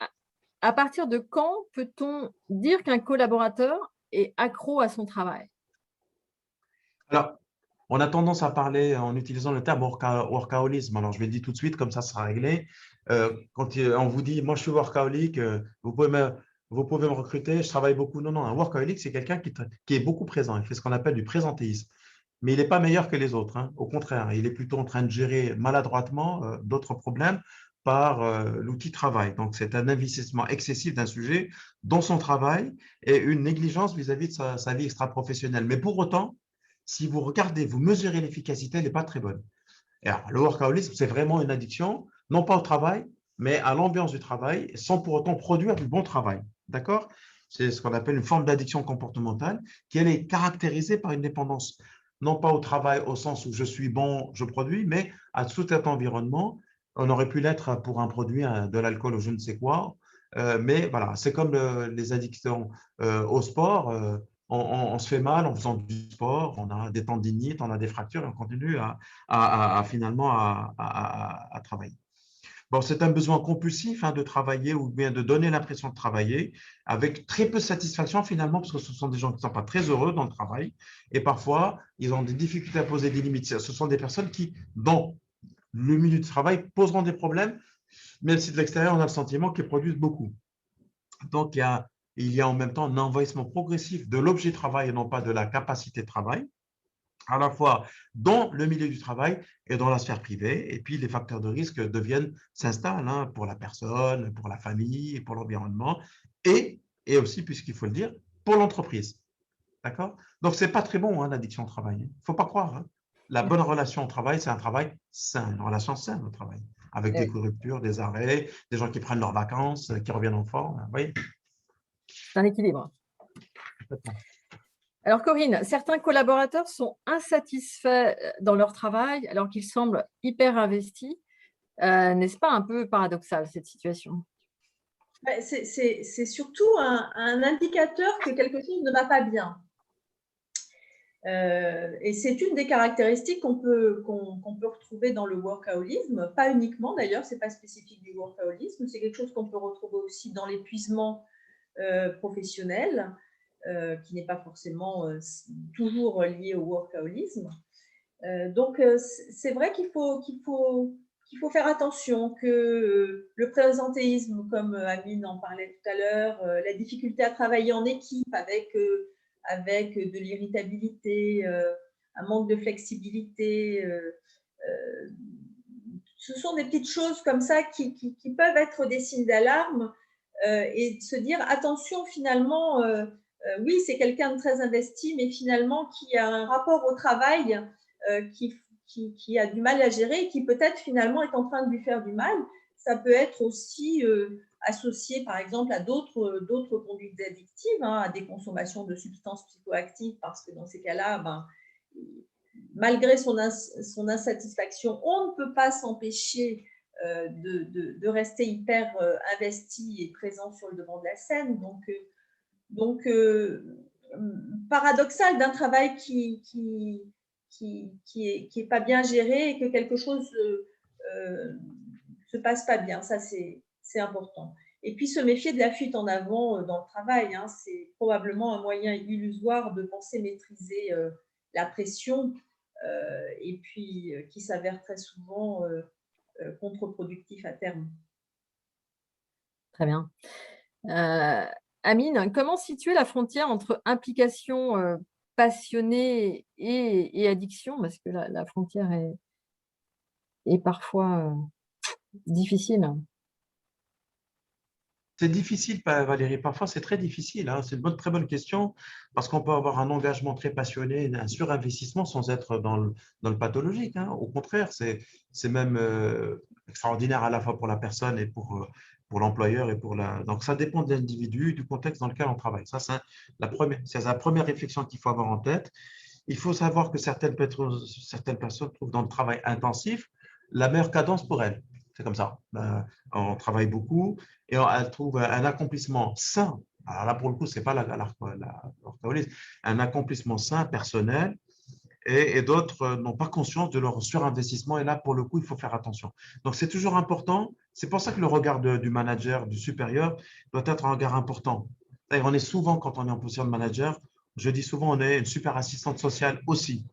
à partir de quand peut-on dire qu'un collaborateur est accro à son travail? Alors, on a tendance à parler en utilisant le terme workaholisme. Alors, je vais le dire tout de suite, comme ça sera réglé. Quand on vous dit, moi, je suis workaholic, vous pouvez me recruter, je travaille beaucoup. Non, non, un workaholic, c'est quelqu'un qui est beaucoup présent. Il fait ce qu'on appelle du présentéisme. Mais il n'est pas meilleur que les autres. Au contraire, il est plutôt en train de gérer maladroitement d'autres problèmes par l'outil travail. Donc, c'est un investissement excessif d'un sujet dans son travail et une négligence vis-à-vis de sa vie extra-professionnelle. Mais pour autant, si vous regardez, vous mesurez l'efficacité, elle n'est pas très bonne. Et alors, le workaholisme, c'est vraiment une addiction, non pas au travail, mais à l'ambiance du travail, sans pour autant produire du bon travail. D'accord? C'est ce qu'on appelle une forme d'addiction comportementale qui, elle, est caractérisée par une dépendance, non pas au travail au sens où je suis bon, je produis, mais à tout cet environnement. On aurait pu l'être pour un produit, de l'alcool ou je ne sais quoi. Mais voilà, c'est comme les addictions au sport. On se fait mal en faisant du sport, on a des tendinites, on a des fractures et on continue finalement à travailler. Bon, c'est un besoin compulsif de travailler ou bien de donner l'impression de travailler avec très peu de satisfaction finalement parce que ce sont des gens qui ne sont pas très heureux dans le travail et parfois ils ont des difficultés à poser des limites. Ce sont des personnes qui, dans le milieu du travail, poseront des problèmes, même si de l'extérieur on a le sentiment qu'ils produisent beaucoup. Donc, il y a en même temps un envahissement progressif de l'objet de travail et non pas de la capacité de travail, à la fois dans le milieu du travail et dans la sphère privée. Et puis, les facteurs de risque s'installent pour la personne, pour la famille, pour l'environnement et aussi, puisqu'il faut le dire, pour l'entreprise. D'accord? Donc, ce n'est pas très bon, l'addiction au travail. Il ne faut pas croire. La bonne relation au travail, c'est un travail sain, une relation saine au travail, avec des ruptures, des arrêts, des gens qui prennent leurs vacances, qui reviennent en forme. Vous voyez? C'est un équilibre. Alors, Corinne, certains collaborateurs sont insatisfaits dans leur travail alors qu'ils semblent hyper investis. N'est-ce pas un peu paradoxal, cette situation? C'est surtout un indicateur que quelque chose ne va pas bien. Et c'est une des caractéristiques qu'on peut retrouver dans le workaholisme, pas uniquement d'ailleurs, ce n'est pas spécifique du workaholisme, c'est quelque chose qu'on peut retrouver aussi dans l'épuisement professionnel, qui n'est pas forcément toujours lié au workaholisme. Donc, c'est vrai qu'il faut faire attention que le présentéisme, comme Amine en parlait tout à l'heure, la difficulté à travailler en équipe avec de l'irritabilité, un manque de flexibilité, ce sont des petites choses comme ça qui peuvent être des signes d'alarme et de se dire attention finalement, oui c'est quelqu'un de très investi mais finalement qui a un rapport au travail qui a du mal à gérer et qui peut-être finalement est en train de lui faire du mal. Ça peut être aussi associé par exemple à d'autres conduites addictives, à des consommations de substances psychoactives parce que dans ces cas-là, malgré son insatisfaction, on ne peut pas s'empêcher de rester hyper investi et présent sur le devant de la scène. Donc paradoxal d'un travail qui est pas bien géré et que quelque chose se passe pas bien. Ça, c'est important. Et puis, se méfier de la fuite en avant dans le travail. C'est probablement un moyen illusoire de penser maîtriser la pression et puis qui s'avère très souvent contre-productif à terme. Très bien. Amine, comment situer la frontière entre implication passionnée et addiction? Parce que la frontière est parfois difficile. C'est difficile, Valérie. Parfois, c'est très difficile, hein. C'est une très bonne question parce qu'on peut avoir un engagement très passionné, un surinvestissement sans être dans le pathologique, hein. Au contraire, c'est même extraordinaire à la fois pour la personne et pour l'employeur et pour la. Donc, ça dépend de l'individu, du contexte dans lequel on travaille. Ça, c'est la première réflexion qu'il faut avoir en tête. Il faut savoir que certaines personnes trouvent dans le travail intensif la meilleure cadence pour elles. C'est comme ça. On travaille beaucoup et elles trouvent un accomplissement sain. Alors là, pour le coup, ce n'est pas l'alcoolisme, un accomplissement sain, personnel, et d'autres n'ont pas conscience de leur surinvestissement. Et là, pour le coup, il faut faire attention. Donc, c'est toujours important. C'est pour ça que le regard du manager, du supérieur, doit être un regard important. D'ailleurs, on est souvent, quand on est en position de manager, je dis souvent, on est une super assistante sociale aussi.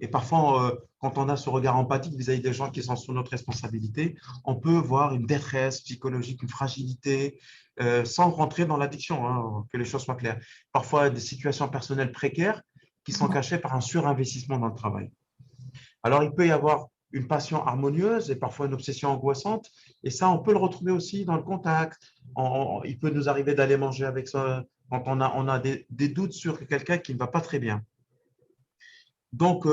Et parfois, quand on a ce regard empathique vis-à-vis des gens qui sont sous notre responsabilité, on peut voir une détresse psychologique, une fragilité, sans rentrer dans l'addiction, hein, que les choses soient claires. Parfois, des situations personnelles précaires qui sont cachées par un surinvestissement dans le travail. Alors, il peut y avoir une passion harmonieuse et parfois une obsession angoissante. Et ça, on peut le retrouver aussi dans le contact. Il peut nous arriver d'aller manger avec ça quand on a des doutes sur quelqu'un qui ne va pas très bien. Donc,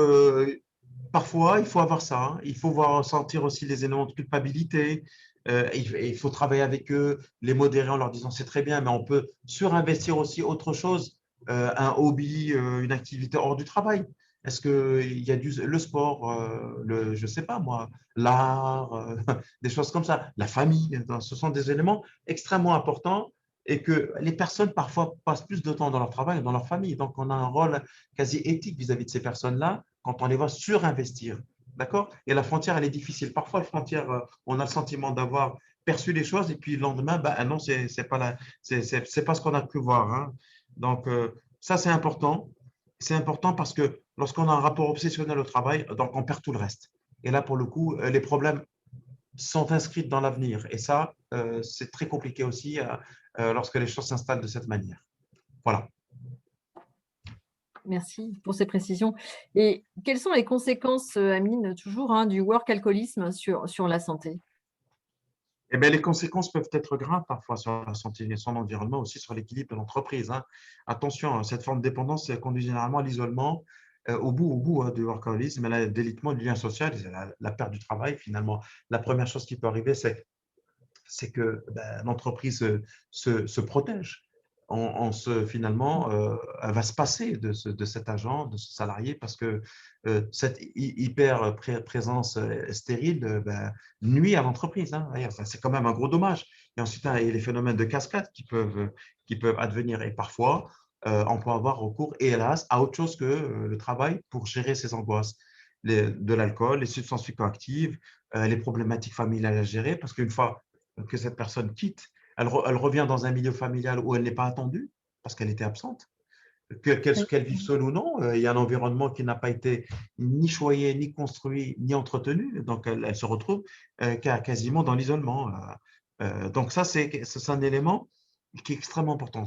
parfois, il faut avoir ça, hein. Il faut sentir aussi les éléments de culpabilité. Il faut travailler avec eux, les modérer en leur disant c'est très bien, mais on peut surinvestir aussi autre chose, un hobby, une activité hors du travail. Est-ce qu'il y a le sport, je ne sais pas moi, l'art, des choses comme ça, la famille, ce sont des éléments extrêmement importants et que les personnes parfois passent plus de temps dans leur travail et dans leur famille. Donc, on a un rôle quasi éthique vis-à-vis de ces personnes-là quand on les voit surinvestir. D'accord? Et la frontière, elle est difficile. Parfois, la frontière, on a le sentiment d'avoir perçu les choses et puis le lendemain, bah, non, c'est pas, c'est pas ce qu'on a cru voir, hein. Donc, ça, c'est important. C'est important parce que lorsqu'on a un rapport obsessionnel au travail, donc on perd tout le reste. Et là, pour le coup, les problèmes sont inscrits dans l'avenir. Et ça, c'est très compliqué aussi lorsque les choses s'installent de cette manière. Voilà. Merci pour ces précisions. Et quelles sont les conséquences, Amine, toujours, hein, du work-alcoolisme sur la santé? Eh bien, les conséquences peuvent être graves parfois sur la santé et son environnement, aussi sur l'équilibre de l'entreprise, hein. Attention, hein, cette forme de dépendance conduit généralement à l'isolement, au bout hein, du workaholisme, à la délitement du lien social, la perte du travail. Finalement, la première chose qui peut arriver, c'est que ben, l'entreprise se protège. Finalement, elle va se passer de cet agent, de ce salarié, parce que cette hyper présence stérile ben, nuit à l'entreprise, hein. C'est quand même un gros dommage. Et ensuite, il y a les phénomènes de cascade qui peuvent advenir. Et parfois, on peut avoir recours, et hélas, à autre chose que le travail pour gérer ces angoisses. De l'alcool, les substances psychoactives, les problématiques familiales à gérer, parce qu'une fois que cette personne quitte, elle revient dans un milieu familial où elle n'est pas attendue parce qu'elle était absente. Qu'elle vive seule ou non, il y a un environnement qui n'a pas été ni choyé, ni construit, ni entretenu. Donc, elle se retrouve quasiment dans l'isolement. Donc, ça, c'est un élément qui est extrêmement important.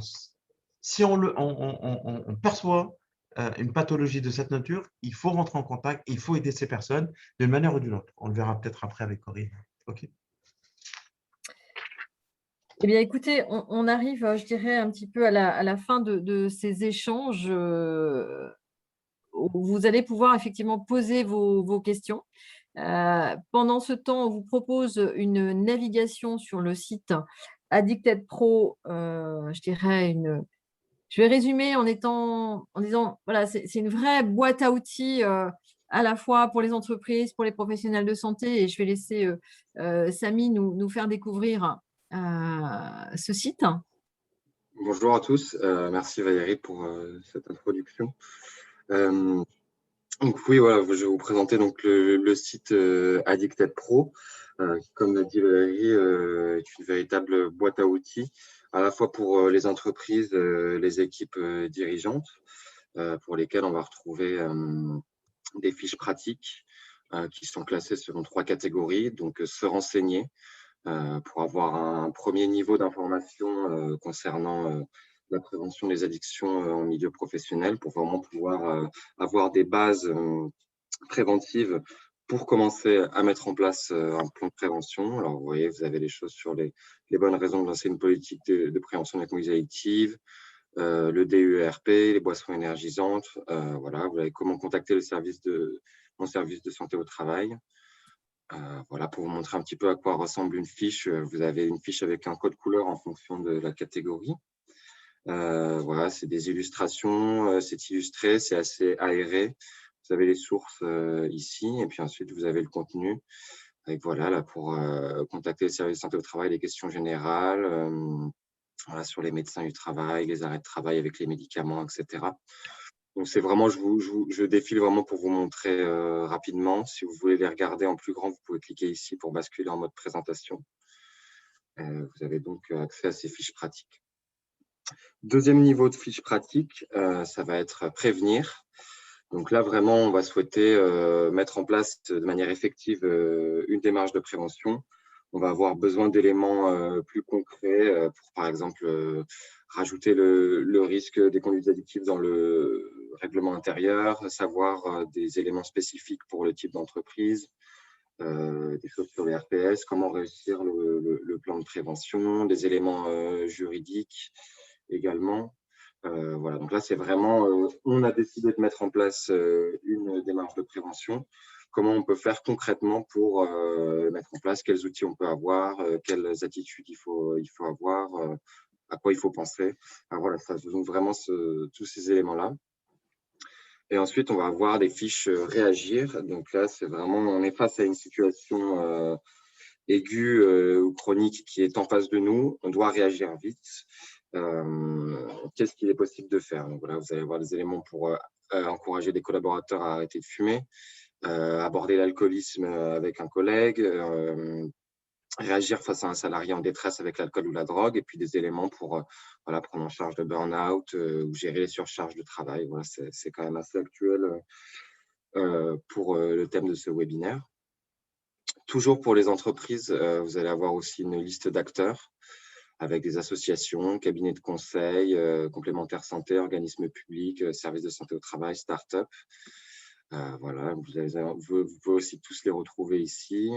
Si on perçoit une pathologie de cette nature, il faut rentrer en contact, il faut aider ces personnes d'une manière ou d'une autre. On le verra peut-être après avec Corinne. OK. Eh bien, écoutez, on arrive, je dirais, un petit peu à la fin de ces échanges. Où vous allez pouvoir effectivement poser vos questions. Pendant ce temps, on vous propose une navigation sur le site Addicted Pro, je dirais je vais résumer en disant, voilà, c'est une vraie boîte à outils, à la fois pour les entreprises, pour les professionnels de santé, et je vais laisser, Samy nous faire découvrir, ce site. Bonjour à tous, merci Valérie pour cette introduction. Donc oui, voilà, je vais vous présenter donc le site Addicted Pro, qui, comme l'a dit Valérie, est une véritable boîte à outils, à la fois pour les entreprises, les équipes dirigeantes, pour lesquelles on va retrouver des fiches pratiques qui sont classées selon 3 catégories. Donc se renseigner pour avoir un premier niveau d'information concernant la prévention des addictions en milieu professionnel, pour vraiment pouvoir avoir des bases préventives pour commencer à mettre en place un plan de prévention. Alors, vous voyez, vous avez les choses sur les bonnes raisons de lancer une politique de prévention de la conduite addictive, le DUERP, les boissons énergisantes. Voilà, vous avez comment contacter mon service de santé au travail. Voilà, pour vous montrer un petit peu à quoi ressemble une fiche, vous avez une fiche avec un code couleur en fonction de la catégorie. Voilà, c'est des illustrations, c'est illustré, c'est assez aéré. Vous avez les sources ici, et puis ensuite, vous avez le contenu. Avec, voilà, là, pour contacter le service de santé au travail, les questions générales, voilà, sur les médecins du travail, les arrêts de travail avec les médicaments, etc. Donc, c'est vraiment, je défile vraiment pour vous montrer rapidement. Si vous voulez les regarder en plus grand, vous pouvez cliquer ici pour basculer en mode présentation. Vous avez donc accès à ces fiches pratiques. Deuxième niveau de fiche pratique, ça va être prévenir. Donc là, vraiment, on va souhaiter mettre en place de manière effective une démarche de prévention. On va avoir besoin d'éléments plus concrets pour, par exemple, rajouter le risque des conduites addictives dans le règlement intérieur, savoir des éléments spécifiques pour le type d'entreprise, des choses sur les RPS, comment réussir le plan de prévention, des éléments juridiques également. Voilà, donc là, c'est vraiment, on a décidé de mettre en place une démarche de prévention. Comment on peut faire concrètement pour mettre en place, quels outils on peut avoir, quelles attitudes il faut avoir, à quoi il faut penser. Alors voilà, ça donne vraiment tous ces éléments-là. Et ensuite, on va avoir des fiches réagir. Donc là, c'est vraiment, on est face à une situation aiguë ou chronique qui est en face de nous. On doit réagir vite. Qu'est-ce qu'il est possible de faire? Donc voilà, vous allez avoir des éléments pour encourager des collaborateurs à arrêter de fumer, aborder l'alcoolisme avec un collègue, réagir face à un salarié en détresse avec l'alcool ou la drogue, et puis des éléments pour voilà, prendre en charge le burn-out ou gérer les surcharges de travail. Voilà, c'est quand même assez actuel pour le thème de ce webinaire. Toujours pour les entreprises, vous allez avoir aussi une liste d'acteurs avec des associations, cabinets de conseil, complémentaires santé, organismes publics, services de santé au travail, start-up. Voilà, vous pouvez aussi tous les retrouver ici.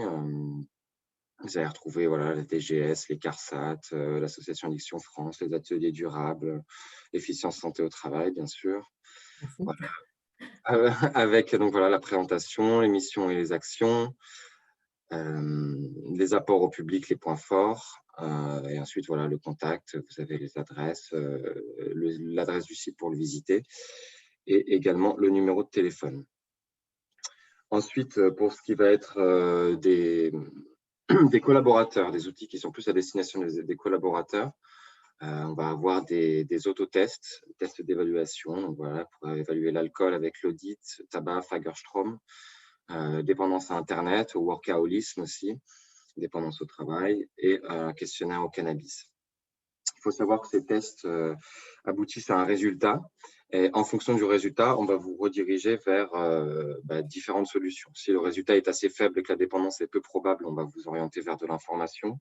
Vous allez retrouver voilà, la DGS, les CARSAT, l'Association Addiction France, les ateliers durables, l'efficience santé au travail, bien sûr. Voilà. Avec donc, voilà, la présentation, les missions et les actions, les apports au public, les points forts, et ensuite voilà, le contact, vous avez les adresses, l'adresse du site pour le visiter, et également le numéro de téléphone. Ensuite, pour ce qui va être des collaborateurs, des outils qui sont plus à destination des collaborateurs, on va avoir des autotests, tests d'évaluation, voilà, pour évaluer l'alcool avec l'audit, tabac, Fagerstrom, dépendance à Internet, au workaholisme aussi, dépendance au travail, et un questionnaire au cannabis. Il faut savoir que ces tests aboutissent à un résultat, et en fonction du résultat, on va vous rediriger vers différentes solutions. Si le résultat est assez faible et que la dépendance est peu probable, on va vous orienter vers de l'information.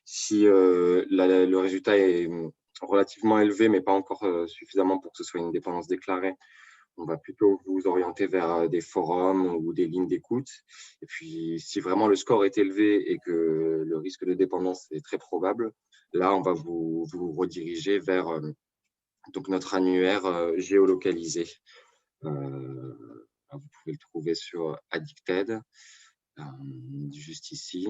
Si le résultat est relativement élevé, mais pas encore suffisamment pour que ce soit une dépendance déclarée, on va plutôt vous orienter vers des forums ou des lignes d'écoute. Et puis, si vraiment le score est élevé et que le risque de dépendance est très probable, là, on va vous rediriger vers donc notre annuaire géolocalisé. Vous pouvez le trouver sur Addicted, juste ici.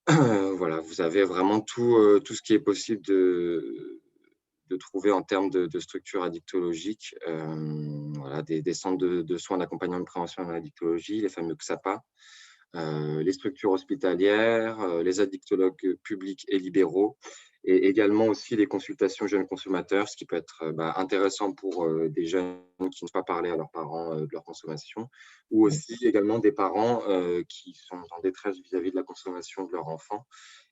Voilà, vous avez vraiment tout ce qui est possible de trouver en termes de structures addictologiques, voilà, des centres de soins d'accompagnement de prévention de l'addictologie, les fameux XAPA, les structures hospitalières, les addictologues publics et libéraux, et également aussi les consultations jeunes consommateurs, ce qui peut être intéressant pour des jeunes qui n'osent pas parler à leurs parents de leur consommation, ou aussi également des parents qui sont en détresse vis-à-vis de la consommation de leur enfant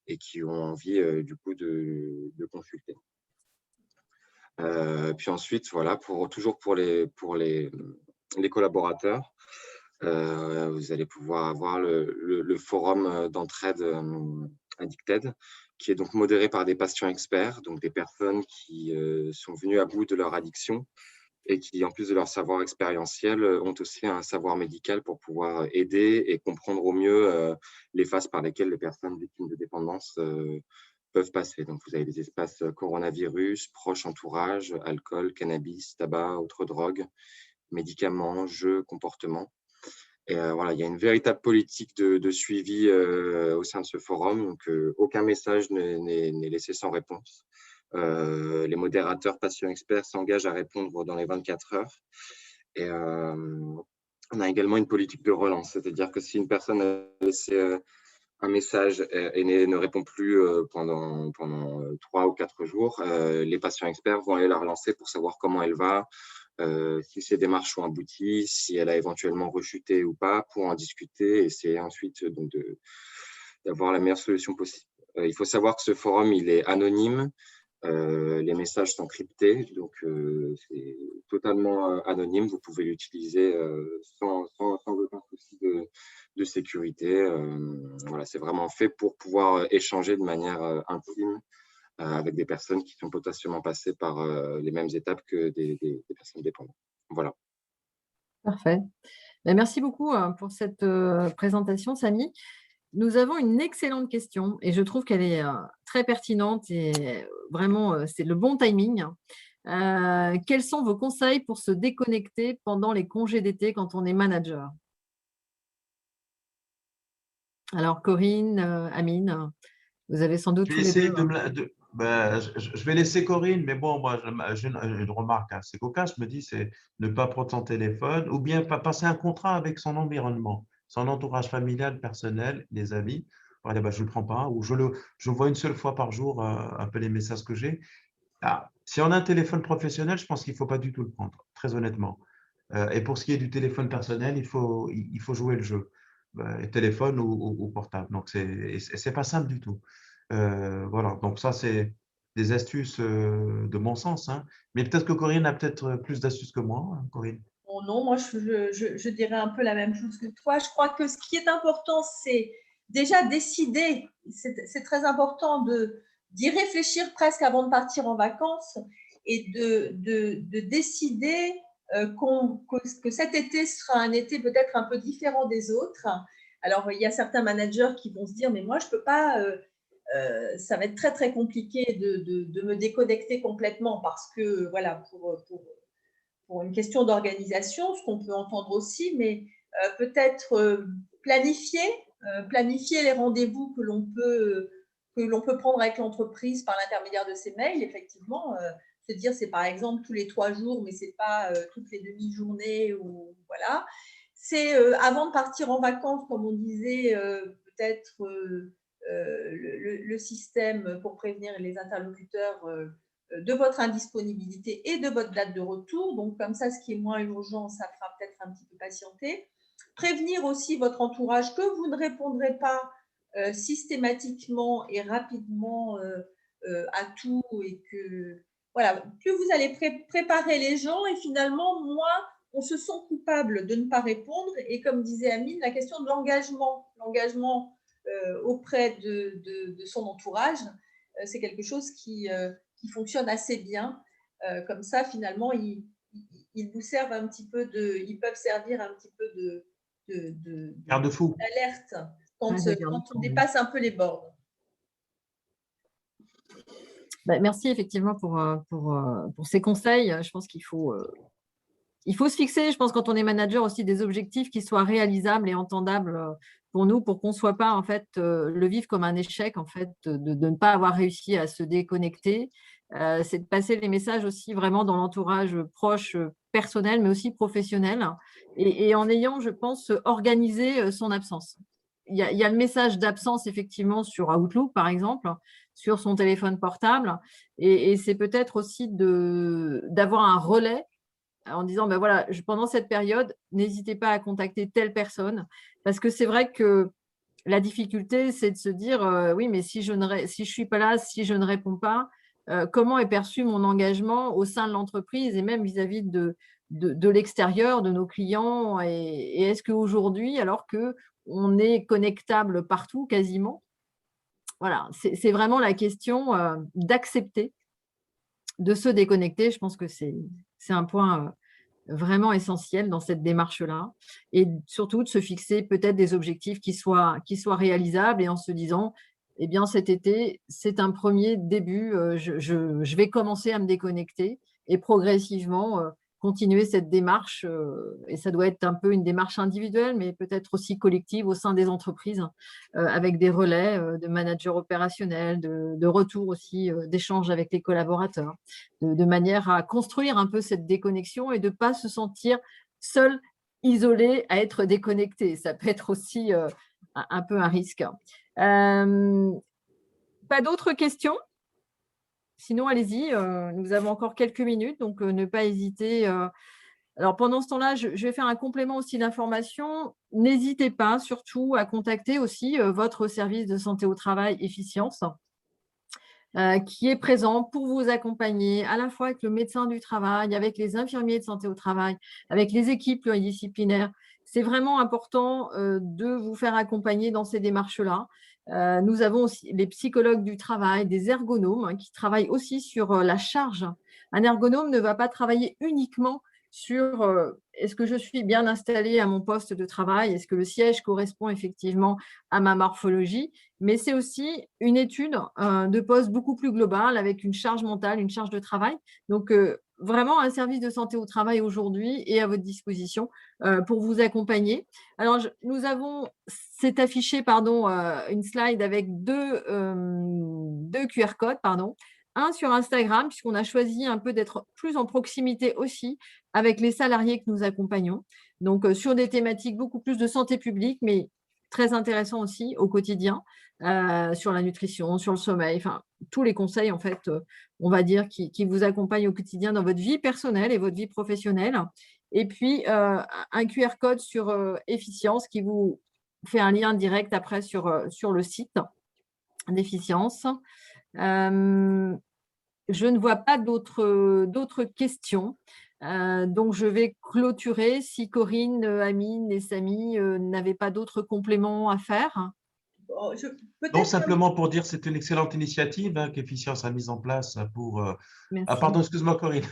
et qui ont envie du coup de consulter. Puis ensuite, voilà, toujours pour les collaborateurs, vous allez pouvoir avoir le forum d'entraide Addicted, qui est donc modéré par des patients experts, donc des personnes qui sont venues à bout de leur addiction et qui, en plus de leur savoir expérientiel, ont aussi un savoir médical pour pouvoir aider et comprendre au mieux les phases par lesquelles les personnes victimes de dépendance peuvent passer. Donc, vous avez des espaces coronavirus, proche entourage, alcool, cannabis, tabac, autres drogues, médicaments, jeux, comportements. Et voilà, il y a une véritable politique de suivi au sein de ce forum. Donc, aucun message n'est laissé sans réponse. Les modérateurs patients experts s'engagent à répondre dans les 24 heures. Et on a également une politique de relance, c'est-à-dire que si une personne a laissé un message et ne répond plus pendant 3 ou 4 jours, les patients experts vont aller la relancer pour savoir comment elle va, si ces démarches ont abouti, si elle a éventuellement rechuté ou pas, pour en discuter et essayer ensuite donc d'avoir la meilleure solution possible. Il faut savoir que ce forum, il est anonyme. Les messages sont cryptés, donc c'est totalement anonyme. Vous pouvez l'utiliser sans aucun souci de sécurité. Voilà, c'est vraiment fait pour pouvoir échanger de manière intime avec des personnes qui sont potentiellement passées par les mêmes étapes que des personnes dépendantes. Voilà. Parfait. Merci beaucoup pour cette présentation, Samy. Nous avons une excellente question et je trouve qu'elle est très pertinente et vraiment, c'est le bon timing. Quels sont vos conseils pour se déconnecter pendant les congés d'été quand on est manager? Alors, Corinne, Amine, vous avez sans doute Je vais tous les essayer deux. je vais laisser Corinne, mais bon, moi, j'ai une remarque assez cocasse. Je me dis, c'est ne pas prendre son téléphone ou bien pas passer un contrat avec son environnement, son entourage familial, personnel, les amis. Voilà, je ne le prends pas ou je vois une seule fois par jour un peu les messages que j'ai. Ah, si on a un téléphone professionnel, je pense qu'il ne faut pas du tout le prendre, très honnêtement. Et pour ce qui est du téléphone personnel, il faut jouer le jeu, téléphone ou portable. Donc, c'est pas simple du tout. Voilà, donc ça, c'est des astuces de bon sens, hein. Mais peut-être que Corinne a peut-être plus d'astuces que moi, hein, Corinne. Bon, non, moi, je dirais un peu la même chose que toi. Je crois que ce qui est important, c'est déjà décider. C'est très important d'y réfléchir presque avant de partir en vacances et de décider que cet été sera un été peut-être un peu différent des autres. Alors, il y a certains managers qui vont se dire, mais moi, je ne peux pas, ça va être très, très compliqué de me déconnecter complètement parce que, voilà, pour une question d'organisation, ce qu'on peut entendre aussi, mais peut-être planifier les rendez-vous que l'on peut prendre avec l'entreprise par l'intermédiaire de ces mails, effectivement. Se dire c'est par exemple tous les 3 jours, mais ce n'est pas toutes les demi-journées. Ou, voilà. C'est avant de partir en vacances, comme on disait, peut-être le système pour prévenir les interlocuteurs de votre indisponibilité et de votre date de retour. Donc, comme ça, ce qui est moins urgent, ça fera peut-être un petit peu patienter. Prévenir aussi votre entourage que vous ne répondrez pas systématiquement et rapidement à tout et que, voilà, plus vous allez préparer les gens et finalement, moins on se sent coupable de ne pas répondre. Et comme disait Amine, la question de l'engagement auprès de son entourage, c'est quelque chose qui fonctionne assez bien. Comme ça, finalement, ils vous servent un petit peu ils peuvent servir un petit peu Garde-fou. d'alerte quand on Oui. dépasse un peu les bornes. Merci effectivement pour ces conseils. Je pense qu'il faut se fixer, je pense, quand on est manager aussi, des objectifs qui soient réalisables et entendables pour nous, pour qu'on ne soit pas en fait le vivre comme un échec en fait de ne pas avoir réussi à se déconnecter. C'est de passer les messages aussi vraiment dans l'entourage proche, personnel, mais aussi professionnel, et en ayant, je pense, organisé son absence. Il y a le message d'absence effectivement sur Outlook, par exemple, sur son téléphone portable, et c'est peut-être aussi d'avoir un relais en disant, ben voilà, pendant cette période, n'hésitez pas à contacter telle personne, parce que c'est vrai que la difficulté, c'est de se dire, oui, mais si je ne suis pas là, si je ne réponds pas, comment est perçu mon engagement au sein de l'entreprise et même vis-à-vis de l'extérieur, de nos clients, et est-ce qu'aujourd'hui, alors qu'on est connectable partout quasiment, voilà, c'est vraiment la question d'accepter de se déconnecter. Je pense que c'est C'est un point vraiment essentiel dans cette démarche-là. Et surtout, de se fixer peut-être des objectifs qui soient réalisables et en se disant, eh bien, cet été, c'est un premier début, je vais commencer à me déconnecter et progressivement continuer cette démarche. Et ça doit être un peu une démarche individuelle, mais peut-être aussi collective au sein des entreprises, avec des relais de managers opérationnels, de retour aussi, d'échanges avec les collaborateurs, de manière à construire un peu cette déconnexion et de ne pas se sentir seul, isolé, à être déconnecté. Ça peut être aussi un peu un risque. Pas d'autres questions? Sinon, allez-y, nous avons encore quelques minutes, donc ne pas hésiter. Alors, pendant ce temps-là, je vais faire un complément aussi d'information. N'hésitez pas, surtout, à contacter aussi votre service de santé au travail Efficience, qui est présent pour vous accompagner à la fois avec le médecin du travail, avec les infirmiers de santé au travail, avec les équipes pluridisciplinaires. C'est vraiment important de vous faire accompagner dans ces démarches-là. Nous avons aussi les psychologues du travail, des ergonomes qui travaillent aussi sur la charge. Un ergonome ne va pas travailler uniquement sur est-ce que je suis bien installée à mon poste de travail, est-ce que le siège correspond effectivement à ma morphologie, mais c'est aussi une étude de poste beaucoup plus globale avec une charge mentale, une charge de travail. Donc, vraiment, un service de santé au travail aujourd'hui est à votre disposition pour vous accompagner. Alors, c'est affiché, pardon, une slide avec deux QR codes, pardon. Un sur Instagram, puisqu'on a choisi un peu d'être plus en proximité aussi avec les salariés que nous accompagnons. Donc, sur des thématiques beaucoup plus de santé publique, mais très intéressant aussi au quotidien, sur la nutrition, sur le sommeil, enfin, tous les conseils, en fait, on va dire, qui vous accompagnent au quotidien dans votre vie personnelle et votre vie professionnelle. Et puis, un QR code sur Efficience qui vous fait un lien direct après sur le site d'Efficience. Je ne vois pas d'autres questions. Donc, je vais clôturer si Corinne, Amine et Samy n'avaient pas d'autres compléments à faire. Non, simplement pour dire que c'est une excellente initiative qu'Efficience a mise en place pour… Merci. pardon, excuse-moi Corinne.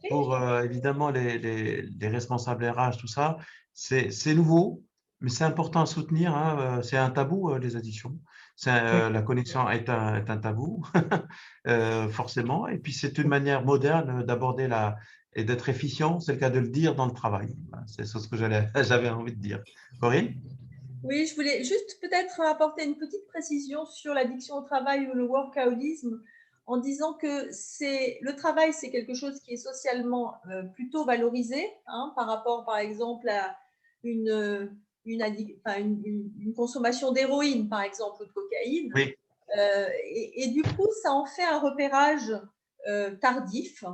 Pour évidemment les responsables RH, tout ça. C'est nouveau, mais c'est important à soutenir. C'est un tabou, les addictions. La connexion est un tabou, forcément. Et puis, c'est une manière moderne d'aborder et d'être efficient. C'est le cas de le dire dans le travail. C'est ce que j'avais envie de dire. Corinne? Oui, je voulais juste peut-être apporter une petite précision sur l'addiction au travail ou le workaholisme en disant que le travail, c'est quelque chose qui est socialement plutôt valorisé par rapport, par exemple, à une consommation d'héroïne, par exemple, ou de cocaïne. Oui. Et du coup, ça en fait un repérage tardif.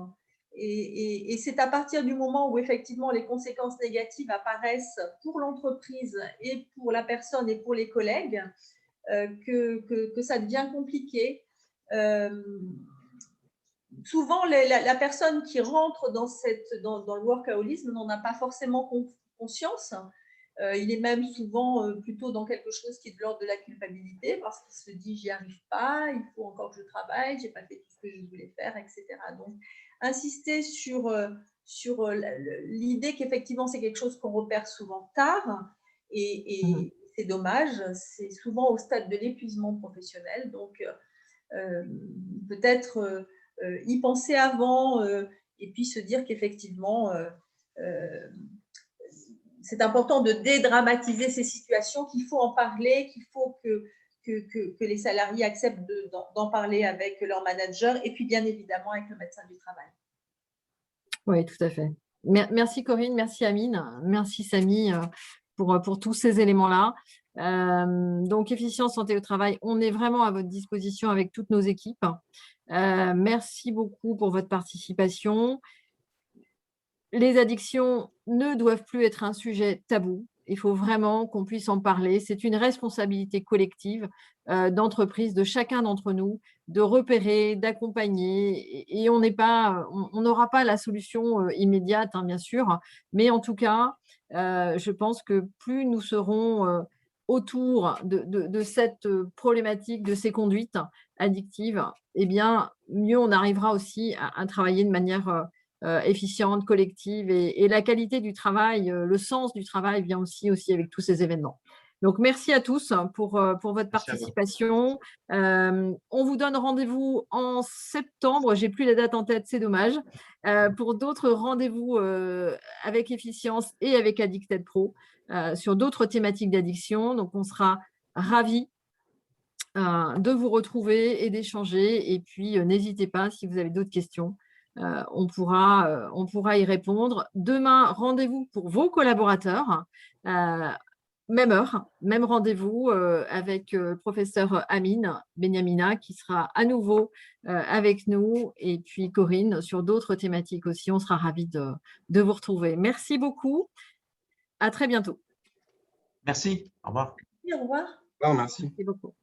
Et c'est à partir du moment où effectivement les conséquences négatives apparaissent pour l'entreprise et pour la personne et pour les collègues que ça devient compliqué. Souvent, la personne qui rentre dans le workaholisme n'en a pas forcément conscience. Il est même souvent plutôt dans quelque chose qui est de l'ordre de la culpabilité parce qu'il se dit j'y arrive pas, il faut encore que je travaille, j'ai pas fait tout ce que je voulais faire, etc. Donc, insister sur l'idée qu'effectivement c'est quelque chose qu'on repère souvent tard et c'est dommage, c'est souvent au stade de l'épuisement professionnel. Donc, peut-être y penser avant et puis se dire qu'effectivement c'est important de dédramatiser ces situations, qu'il faut en parler, qu'il faut que les salariés acceptent d'en parler avec leur manager et puis bien évidemment avec le médecin du travail. Oui, tout à fait. Merci Corinne, merci Amine, merci Samy pour tous ces éléments-là. Donc, Efficience Santé au Travail, on est vraiment à votre disposition avec toutes nos équipes. Merci beaucoup pour votre participation. Les addictions ne doivent plus être un sujet tabou. Il faut vraiment qu'on puisse en parler. C'est une responsabilité collective d'entreprise, de chacun d'entre nous, de repérer, d'accompagner. Et on n'aura pas la solution immédiate, bien sûr. Mais en tout cas, je pense que plus nous serons autour de cette problématique, de ces conduites addictives, eh bien, mieux on arrivera aussi à travailler de manière efficiente, collective, et la qualité du travail, le sens du travail vient aussi avec tous ces événements. Donc, merci à tous pour votre participation. On vous donne rendez-vous en septembre. Je n'ai plus la date en tête, c'est dommage. Pour d'autres rendez-vous avec Efficience et avec Addicted Pro sur d'autres thématiques d'addiction. Donc, on sera ravis de vous retrouver et d'échanger. Et puis, n'hésitez pas, si vous avez d'autres questions, on pourra y répondre. Demain, rendez-vous pour vos collaborateurs. Même heure, même rendez-vous avec le professeur Amine Benyamina qui sera à nouveau avec nous, et puis Corinne sur d'autres thématiques aussi. On sera ravis de vous retrouver. Merci beaucoup. À très bientôt. Merci. Au revoir. Au revoir. Merci. Merci beaucoup.